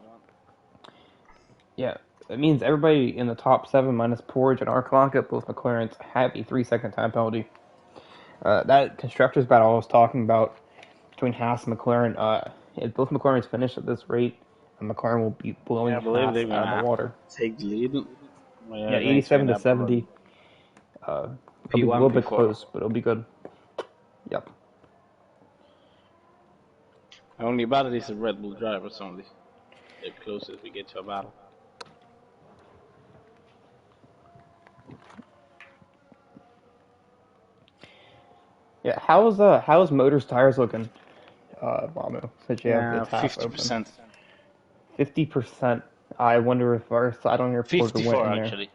Yeah, it means everybody in the top 7 minus Porridge and Arclonka, both McLarens, have a 3-second time penalty. That constructors battle I was talking about between Haas and McLaren, if both McLarens finish at this rate, McLaren will be blowing Haas out of the water. Take the lead. Yeah, 87 to 70. It'll be a little bit close, but it'll be good. Yep. Only battle is the Red Bull drivers only. The closest we get to a battle. Yeah, how's Motors tires looking, Mamu? Since you have the top 50%. 50%. I wonder if our side on your Porter went in there. Actually.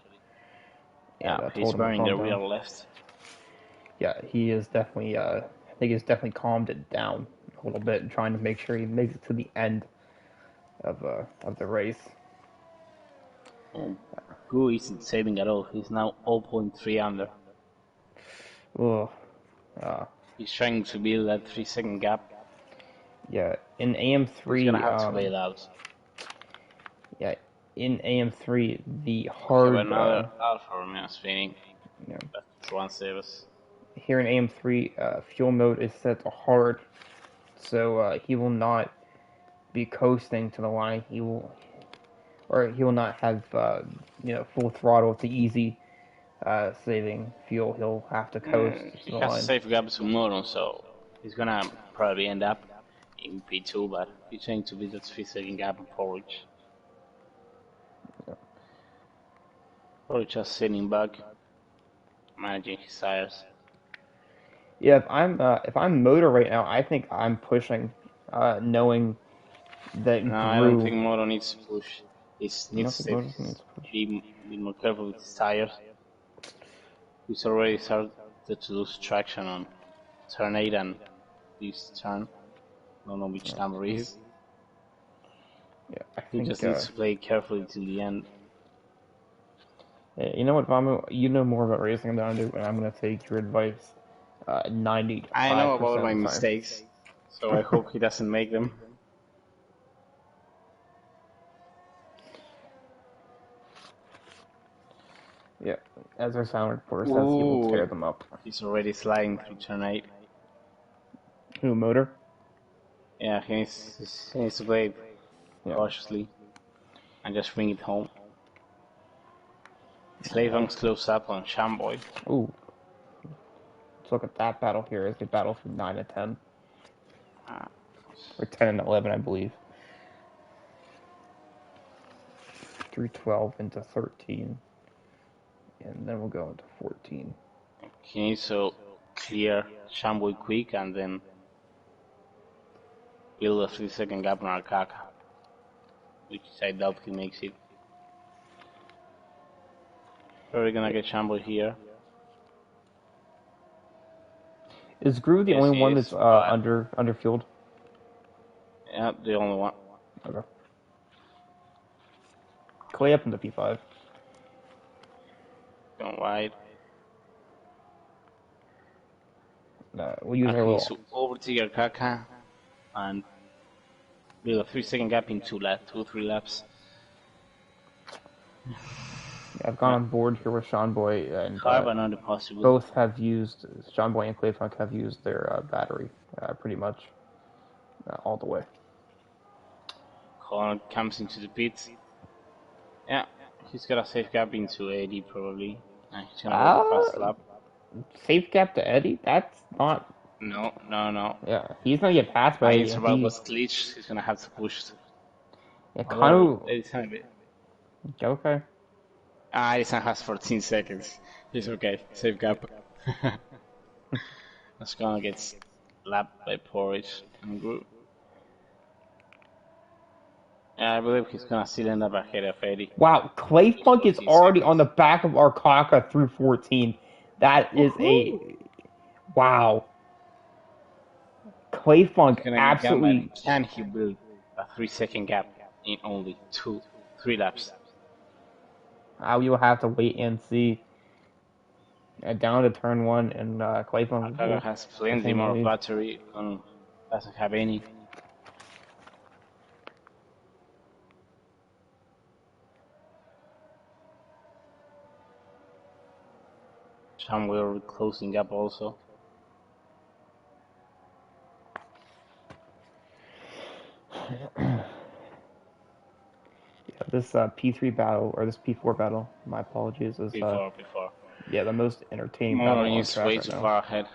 Yeah, and he's told him to burning calm the down. rear left. Yeah, he is definitely. I think he's definitely calmed it down a little bit, and trying to make sure he makes it to the end of the race. Gu isn't saving at all. He's now 0.3 under. Ugh. He's trying to build that 3 second gap. Yeah, in He's gonna AM3, have to bail out. yeah, in AM3, the Okay, but hard, another Alfa Romeo spinning. you know, That's one service. here in AM3, fuel mode is set to hard, so he will not be coasting to the line. He will not have, full throttle with the easy saving fuel. He'll have to coast to He the has a line. safe gap to Moron, so he's gonna probably end up in P2, but he's trying to beat that 3 second gap on Porridge. Porridge just sitting back, managing his tires. Yeah, if I'm motor right now, I think I'm pushing, knowing that No, I don't think Gru. Moron needs to push. He I don't needs think to motor needs to push. be more careful with his tires. He's already started to lose traction on turn 8 and this turn. Don't know which number it is. Yeah, I He think. just needs to play carefully till the end. You know what, Vamo? You know more about racing than I do, and I'm gonna take your advice. 95% I know about my of the time. mistakes, so I hope he doesn't make them. Yeah, as our sound reporter says, he will tear them up. He's already sliding through turn 8. Who, motor? Yeah, he needs to play cautiously and just bring it home. Slavong's close up on Shamboy. Ooh. Let's look at that battle here. It's a battle from 9 to 10. Or 10 and 11, I believe. Through 12 into 13. And then we'll go into 14. He needs to clear Shamboy quick and then build a 3 second gap on Arcaca, which I doubt he makes it. Probably gonna get Shamboy here. Is Gru the Yes, only he one is, that's but under fueled? yeah, the only one. Okay. Clay up into P5. Going wide. We'll use And our he's little. overtake Arcaca and build a 3 second gap in 2-3 laps. I've gone on board here with Sean Boy, and However, not impossible. both have used, Sean Boy and Clay Funk have used their battery pretty much all the way. Colin comes into the pits. Yeah, he's got a safe gap into 80 probably. And he's gonna go fast lap. Safe gap to Eddie? That's not. No. Yeah, he's gonna get passed by Eddie. Survival was glitched. He's gonna have to push. Yeah, Kanu. Okay. Edison has 14 seconds. He's okay. Safe gap. That's gonna get lapped by Porridge and Group. Yeah, I believe he's gonna still end up ahead of Eddie. Wow, Clay Funk is already on the back of Arcaca through 14. That is a wow. Clay Funk absolutely. Can he build a 3 second gap in only 3 laps? We will have to wait and see. Down to turn 1, and Clay Funk has plenty more battery. Doesn't have any. Somewhere closing up also. This P3 battle, or this P4 battle, my apologies, is Before. Yeah, the most entertaining battle on track way right too now. far ahead.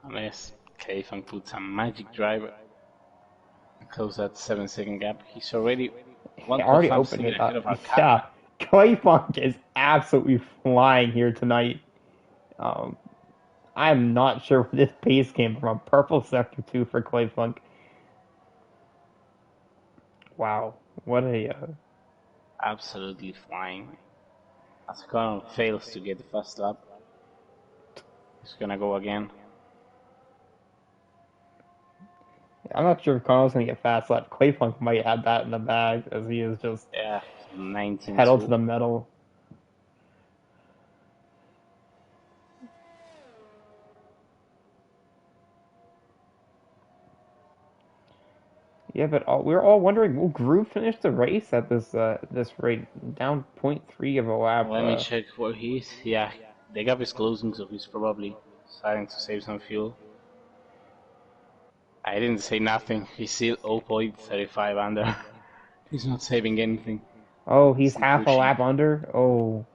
Unless K-Funk puts a magic driver and close that 7 second gap. He's already opened it up. Yeah, Clay Funk is absolutely flying here tonight. I'm not sure where this pace came from. Purple sector 2 for Clay Funk. Wow, what a absolutely flying. As Connor fails to get the fast lap, he's gonna go again. I'm not sure if Connell's gonna get fast lap. Clayfunk might have that in the bag as he is just Yeah, 19-2. pedal to the metal. Yeah, but we were all wondering, will Groove finish the race at this rate, down 0.3 of a lap? Let me check where he is. Yeah, the gap is closing, so he's probably starting to save some fuel. I didn't say nothing. He's still 0.35 under. He's not saving anything. Oh, he's half a lap under? Oh.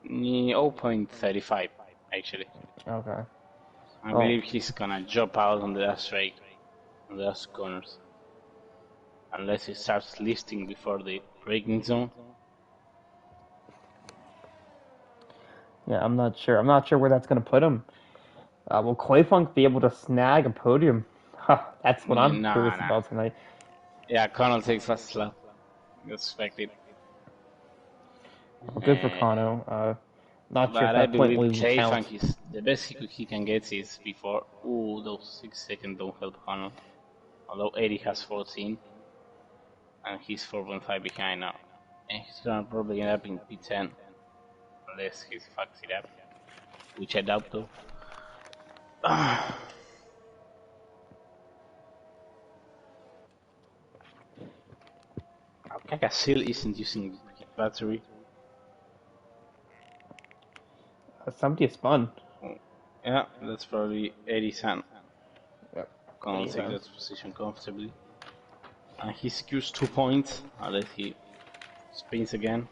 0.35, actually. Okay. I believe he's gonna drop out on the last straight, on the last corners. Unless he starts lifting before the braking zone. Yeah, I'm not sure. I'm not sure where that's going to put him. Will Clayfunk be able to snag a podium? That's what I'm curious about tonight. Yeah, Connell takes fast lap. Expected. Well, good for Kano. Not sure if But I that point will believe even count. Clayfunk is the best he can get is before. Ooh, those 6 seconds don't help Connell. Although Eddie has 14. And he's 4.5 behind now. And he's gonna probably end up in P10. Unless he fucks it up. Which I doubt though. Kaka still isn't using his battery. Somebody spun. Yeah, that's probably Eddie's hand. Yep. Gonna take that position comfortably. And he secures 2 points unless he spins again.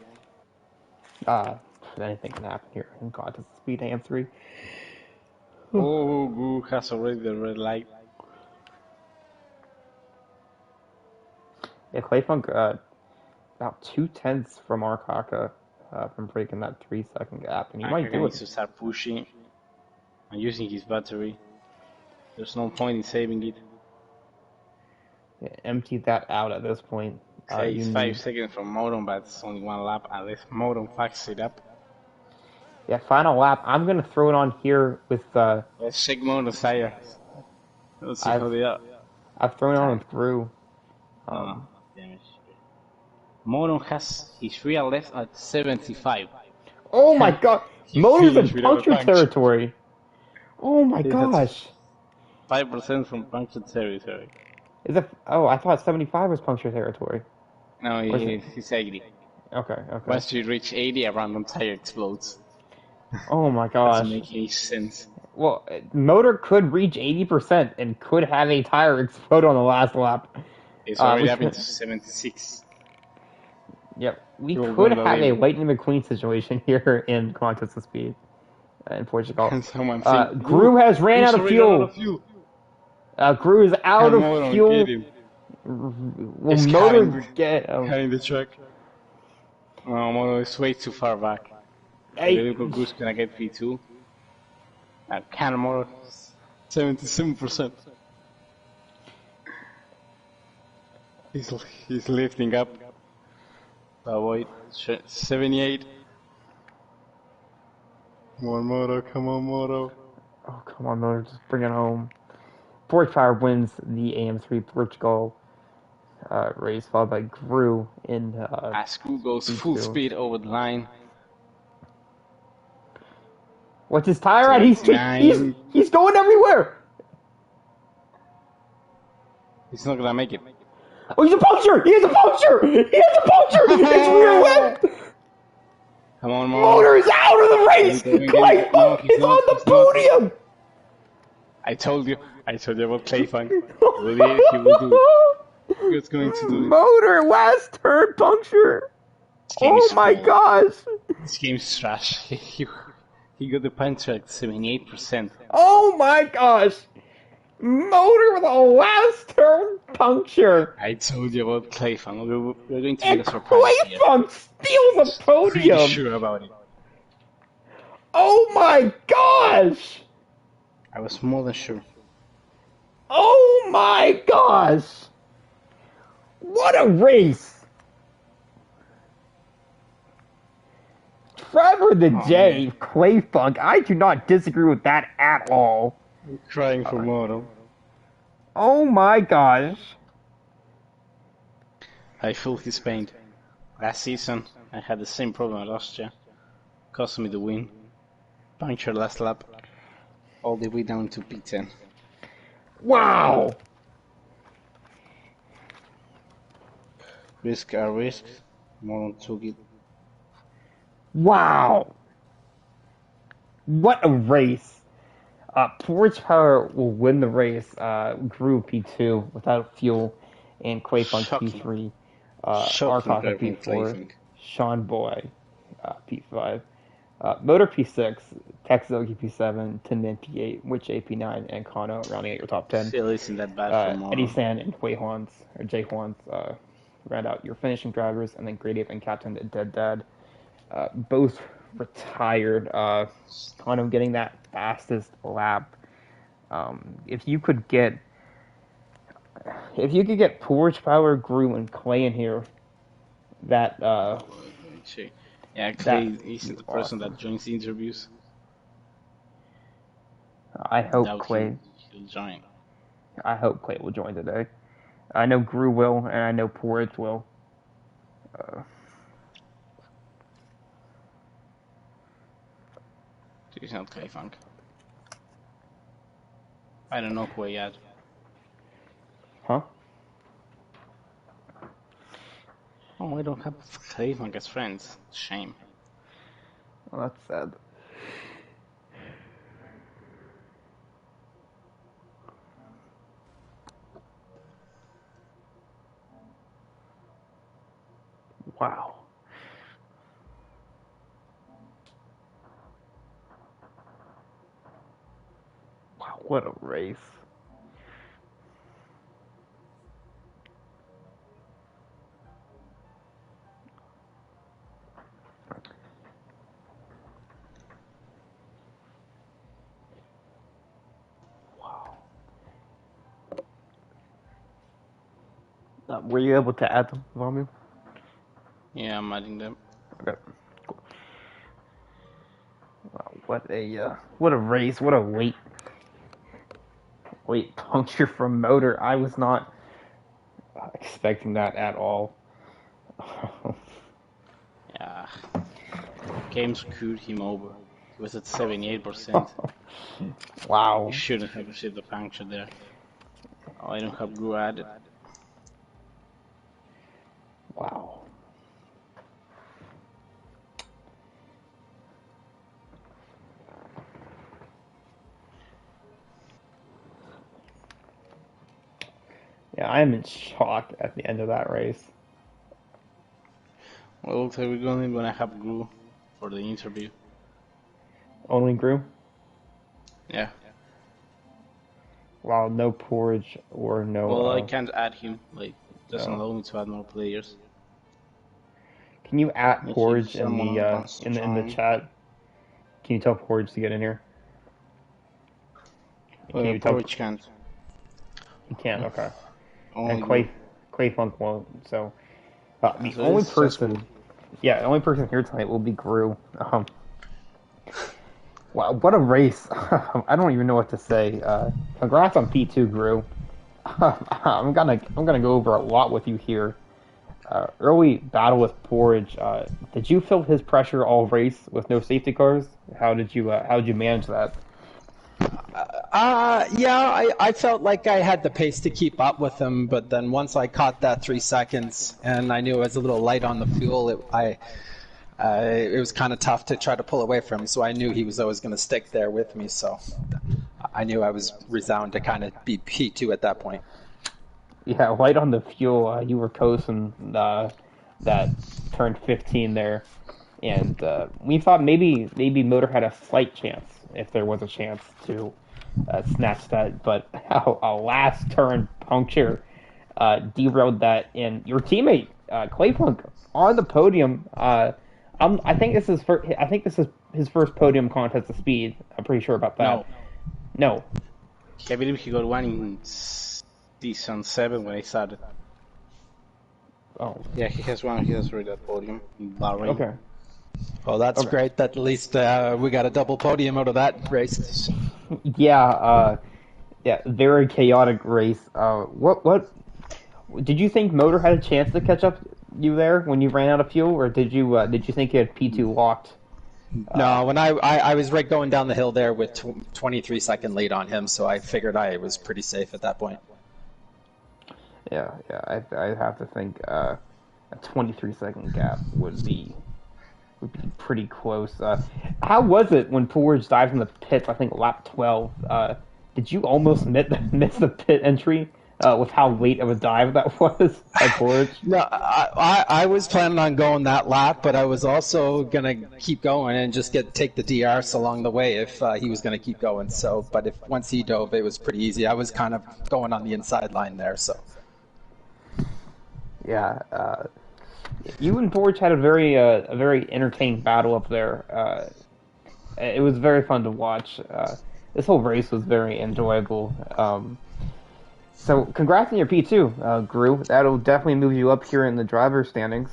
Anything can happen here in contest speed AM3. Oh, Gu has already the red light. Yeah, Clayfunk about 2/10 from Arkaka from breaking that 3-second gap, and he might do it. Needs to start pushing and using his battery. There's no point in saving it. Yeah, empty that out at this point. He's 5 seconds from Modon, but it's only 1 lap unless Modon fucks it up. Yeah, final lap. I'm gonna throw it on here with. Let's check Modon's tires. Let's see how they are. I've thrown it on with Gru. Damn it. Modon has his rear left at 75. Oh my god! Motor's in puncture territory! Oh my gosh! 5% from puncture territory. Is it? Oh, I thought 75 was puncture territory. No, he's 80. Okay. Once you reach 80, a random tire explodes. Oh my gosh. Doesn't make any sense. Well, motor could reach 80% and could have a tire explode on the last lap. It's already up into 76. Yep, we could have a Lightning McQueen situation here in Contest of Speed in Portugal. Gru has ran out of fuel. Gru is out of fuel. Will Motor get behind the track? No, Motor is way too far back. I believe Gru's gonna get P2. Can Motor 77%. He's lifting up. Oh wait, 78. Come on, Moto, come on, Moto. Oh, come on, Moto, just bring it home. Fire wins the AM3 Portugal race, followed by Gru in. As Gru goes full speed over the line. What's his tire at? He's going everywhere! He's not gonna make it. Oh, he's a puncture! He has a puncture! He has a puncture! It's rear left! Come on, Motor is out of the race! Clayfunk is on the podium! I told you about Clayfunk. He will do it. He's going to do it. Motor last turn puncture! Oh my gosh! This game's trash. He got the puncture at 78%. Oh my gosh! Motor with a last turn puncture! I told you about Clayfunk. We're going to make a surprise. Clayfunk steals a podium! Pretty sure about it. Oh my gosh! I was more than sure. Oh my gosh! What a race! Trevor the J, Clay Funk. I do not disagree with that at all. I'm crying for Moto. Oh my gosh. I feel his pain. Last season, I had the same problem last year. Cost me the win. Puncture last lap. All the way down to P10. Wow. Risk are risks. Moto took it. Wow. What a race. Porch Power will win the race. Gru P2 without fuel, and Clay Funk P3. R5 P4. Sean Boy P5. Motor P6. Texogi P7. Tinman P8. Witch AP9. And Kano rounding out your top 10. Still isn't that bad for Moto. Eddie San and Hui Huans, or Jay Huans, round out your finishing drivers, and then Grady and Captain Dead Dad. Both retired. Kano getting that fastest lap. If you could get Porch Power, Gru, and Clay in here, that yeah, Clay isn't the person that joins the interviews. I hope Clay. He'll join. I hope Clay will join today. I know Gru will, and I know Porridge will. He's not Clay Funk. I don't know Clay yet. Huh? Oh, I don't have Clay Funk as friends. Shame. Well, that's sad. Wow. Wow, what a race. Wow. Were you able to add them, Vamil? Yeah, I'm adding them. Okay. Cool. Wow, what a race! What a weight puncture from Motor. I was not expecting that at all. Yeah. Game screwed him over. He was at 78%. Wow. He shouldn't have received the puncture there. Oh, I don't have Gru added. Wow. Yeah, I am in shock at the end of that race. Well, so we're only gonna have Gru for the interview. Only Gru? Yeah. Wow, no Porridge or no... Well, I can't add him. Like, it doesn't no. allow me to add more players. Can you add Porridge in the chat? Can you tell Porridge to get in here? Porridge can't. He can't, okay. Only And Clay Funk won't, so... the only person here tonight will be Gru. Wow, what a race! I don't even know what to say. Congrats on P2, Gru. I'm gonna go over a lot with you here. Early battle with Porridge. Did you feel his pressure all race with no safety cars? How did you manage that? Yeah, I felt like I had the pace to keep up with him, but then once I caught that 3 seconds and I knew I was a little light on the fuel, it was kind of tough to try to pull away from him, so I knew he was always going to stick there with me, so I knew I was resound to kind of be P2 at that point. Yeah, light on the fuel, you were coasting that turn 15 there, and we thought maybe Motor had a slight chance, if there was a chance to snatch that, but a last turn puncture derailed that, and your teammate Clay Funk on the podium. I think this is his first podium contest of speed. I'm pretty sure about that. No. I believe he got one in season 7 when I started. Oh. Yeah, he has one. He has already that podium in Bahrain. Okay. Well, that's Okay. great that at least we got a double podium out of that race. Yeah, yeah, very chaotic race. What did you think Motor had a chance to catch up you there when you ran out of fuel, or did you think you had P2 locked? No, when I was right going down the hill there with 23-second lead on him, so I figured I was pretty safe at that point. Yeah, I have to think a 23-second gap would be pretty close. How was it when Forge dived in the pits? I think lap 12. Did you almost miss the pit entry with how late of a dive that was by Forge? No, I was planning on going that lap, but I was also gonna keep going and just take the DRS along the way if he was gonna keep going. So, but if once he dove, it was pretty easy. I was kind of going on the inside line there, so. Yeah, you and Forge had a very entertaining battle up there. It was very fun to watch. This whole race was very enjoyable. So congrats on your P2, Gru. That'll definitely move you up here in the driver's standings.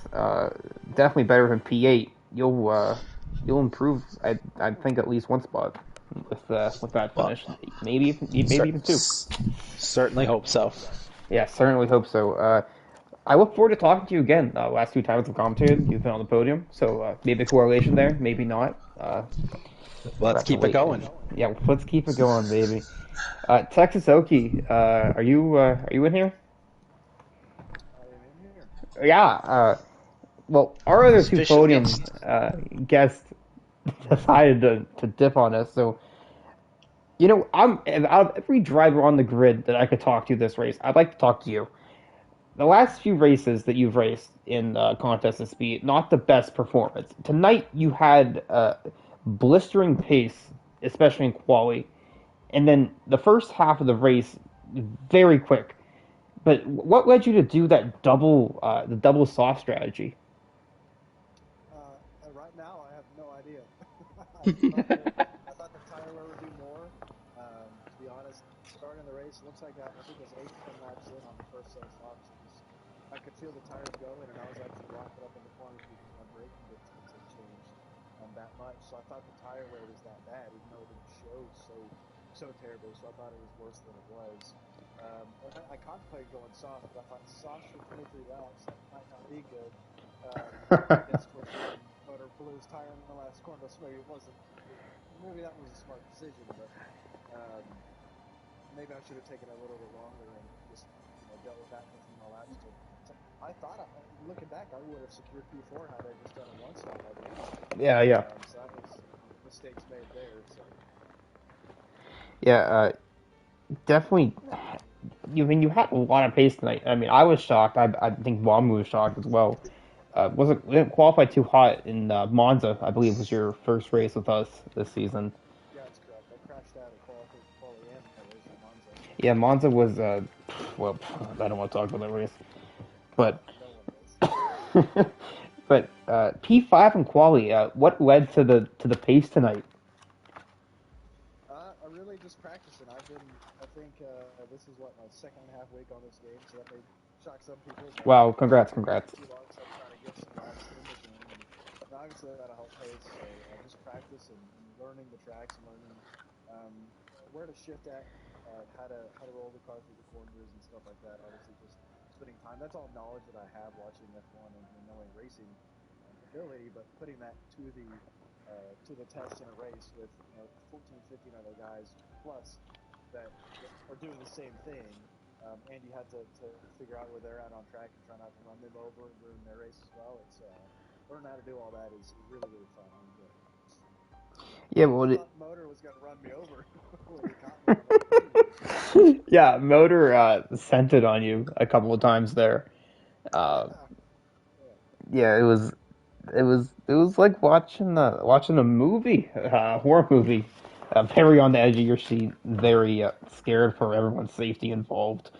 Definitely better than P8. You'll improve. I think at least one spot with that finish. Maybe even two. Certainly hope so. Yeah, certainly hope so. I look forward to talking to you again. Last two times I've commentated, you've been on the podium, so maybe a correlation there, maybe not. Let's keep it going. Yeah, let's keep it going, baby. Texas Oki, are you in here? Yeah. Well, our other two Suspicious podium guests decided to dip on us, so I'm out of every driver on the grid that I could talk to this race, I'd like to talk to you. The last few races that you've raced in contest of speed, not the best performance. Tonight you had blistering pace, especially in quali, and then the first half of the race very quick. But what led you to do that the double soft strategy? Right now, I have no idea. I thought the tire wear would do more. To be honest, starting the race, looks like I think it was 8-10 laps in on the first set of softs. I could feel the tires going, and I was actually rocking up in the corners because my braking distance had changed that much. So I thought the tire wear was that bad, even though it didn't show so terribly. So I thought it was worse than it was. And I contemplated going soft, but I thought soft for 23 laps that might not be good. Motor blew his tire in the last corner, so maybe it wasn't. Maybe that was a smart decision, but maybe I should have taken a little bit longer and just dealt with that for my laps. I thought, looking back, I would have secured P4 had I just done a one stop. Yeah. So that was mistakes made there. So. Yeah, definitely. You had a lot of pace tonight. I mean, I was shocked. I think Wamu was shocked as well. We didn't qualify too hot in Monza, I believe, was your first race with us this season. Yeah, that's correct. I crashed out at quali and race in Monza. Yeah, Monza was well, I don't want to talk about that race, but but P5 and quali. What led to the pace tonight? I really just practicing. I think this is what my second and a half week on this game, so that may shock some people. Wow, congrats. Too long, so I'm trying to get some laps in the game. And obviously, that'll help pace. So just practice and learning the tracks and learning where to shift at, how to roll the car through the corners and stuff like that. Obviously, just spending time. That's all knowledge that I have watching F1 and knowing racing ability, but putting that to the test in a race with 14, 15 other guys plus that are doing the same thing, and you have to figure out where they're at on track and try not to run them over and ruin their race as well. It's learning how to do all that is really, really fun. I enjoy it. Yeah, well, Motor was going to run me over when he caught me. Yeah, Motor sent it on you a couple of times there. Yeah, it was like watching a movie, horror movie. Very on the edge of your seat, very scared for everyone's safety involved.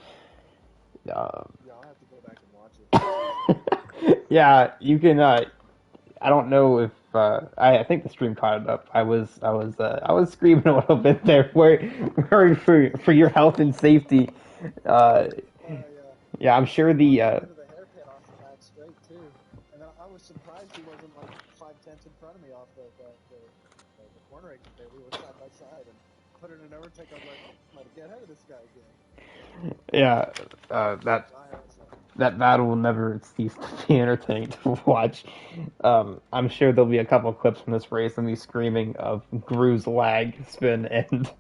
Yeah, I'll have to go back and watch it. Yeah, you can. I don't know if I think the stream caught it up. I was screaming a little bit there, worried for your health and safety. Yeah, I'm sure the. The hairpin off the back straight too, and I was surprised he wasn't like 5/10 in put in an overtake. I was like, I'm gonna get ahead of this guy again. Yeah, that battle will never cease to be entertaining to watch. I'm sure there'll be a couple of clips from this race of me screaming of Gru's lag spin and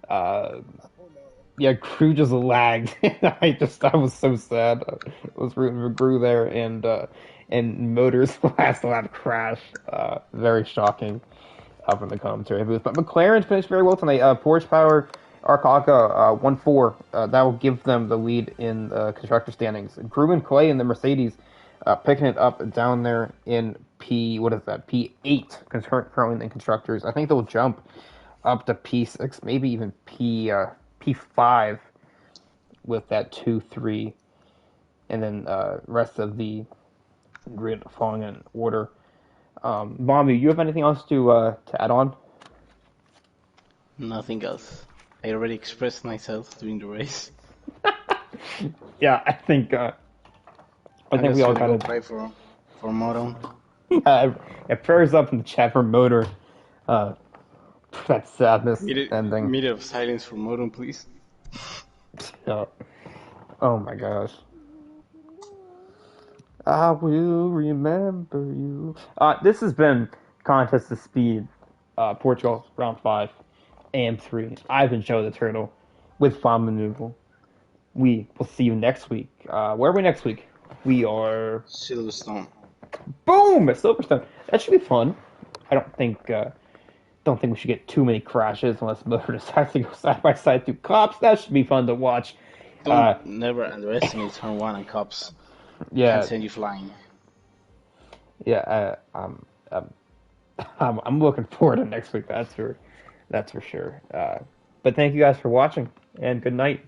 uh, Oh no. yeah, Gru just lagged. I was so sad. I was rooting for Gru there and Motor's last lap crash. Very shocking up in the commentary booth. But McLaren finished very well tonight. Porsche Power Arcaka 1-4. That will give them the lead in the constructor standings. Gru and Clay in the Mercedes picking it up down there in what is that? P8 currently in constructors. I think they'll jump up to P6, maybe even P5 with that 2-3, and then rest of the grid falling in order. Bombi, you have anything else to add on? Nothing else. I already expressed myself during the race. Yeah, I think we all gonna got go pray for Moto. prayers up in the chat for Motor. That sadness ending. Minute of silence for Moto, please. Yeah. Oh my gosh. I will remember you. This has been Contest of Speed, Portugal, Round 5, AM3. I've been Joe the Turtle with Fond Maneuver. We will see you next week. Where are we next week? We are... Silverstone. Boom! At Silverstone. That should be fun. I don't think we should get too many crashes unless Motor decides to go side by side through cops. That should be fun to watch. Never underestimate turn 1 and cops. Yeah. Can send you flying. Yeah, I'm looking forward to next week. That's for sure. But thank you guys for watching, and good night.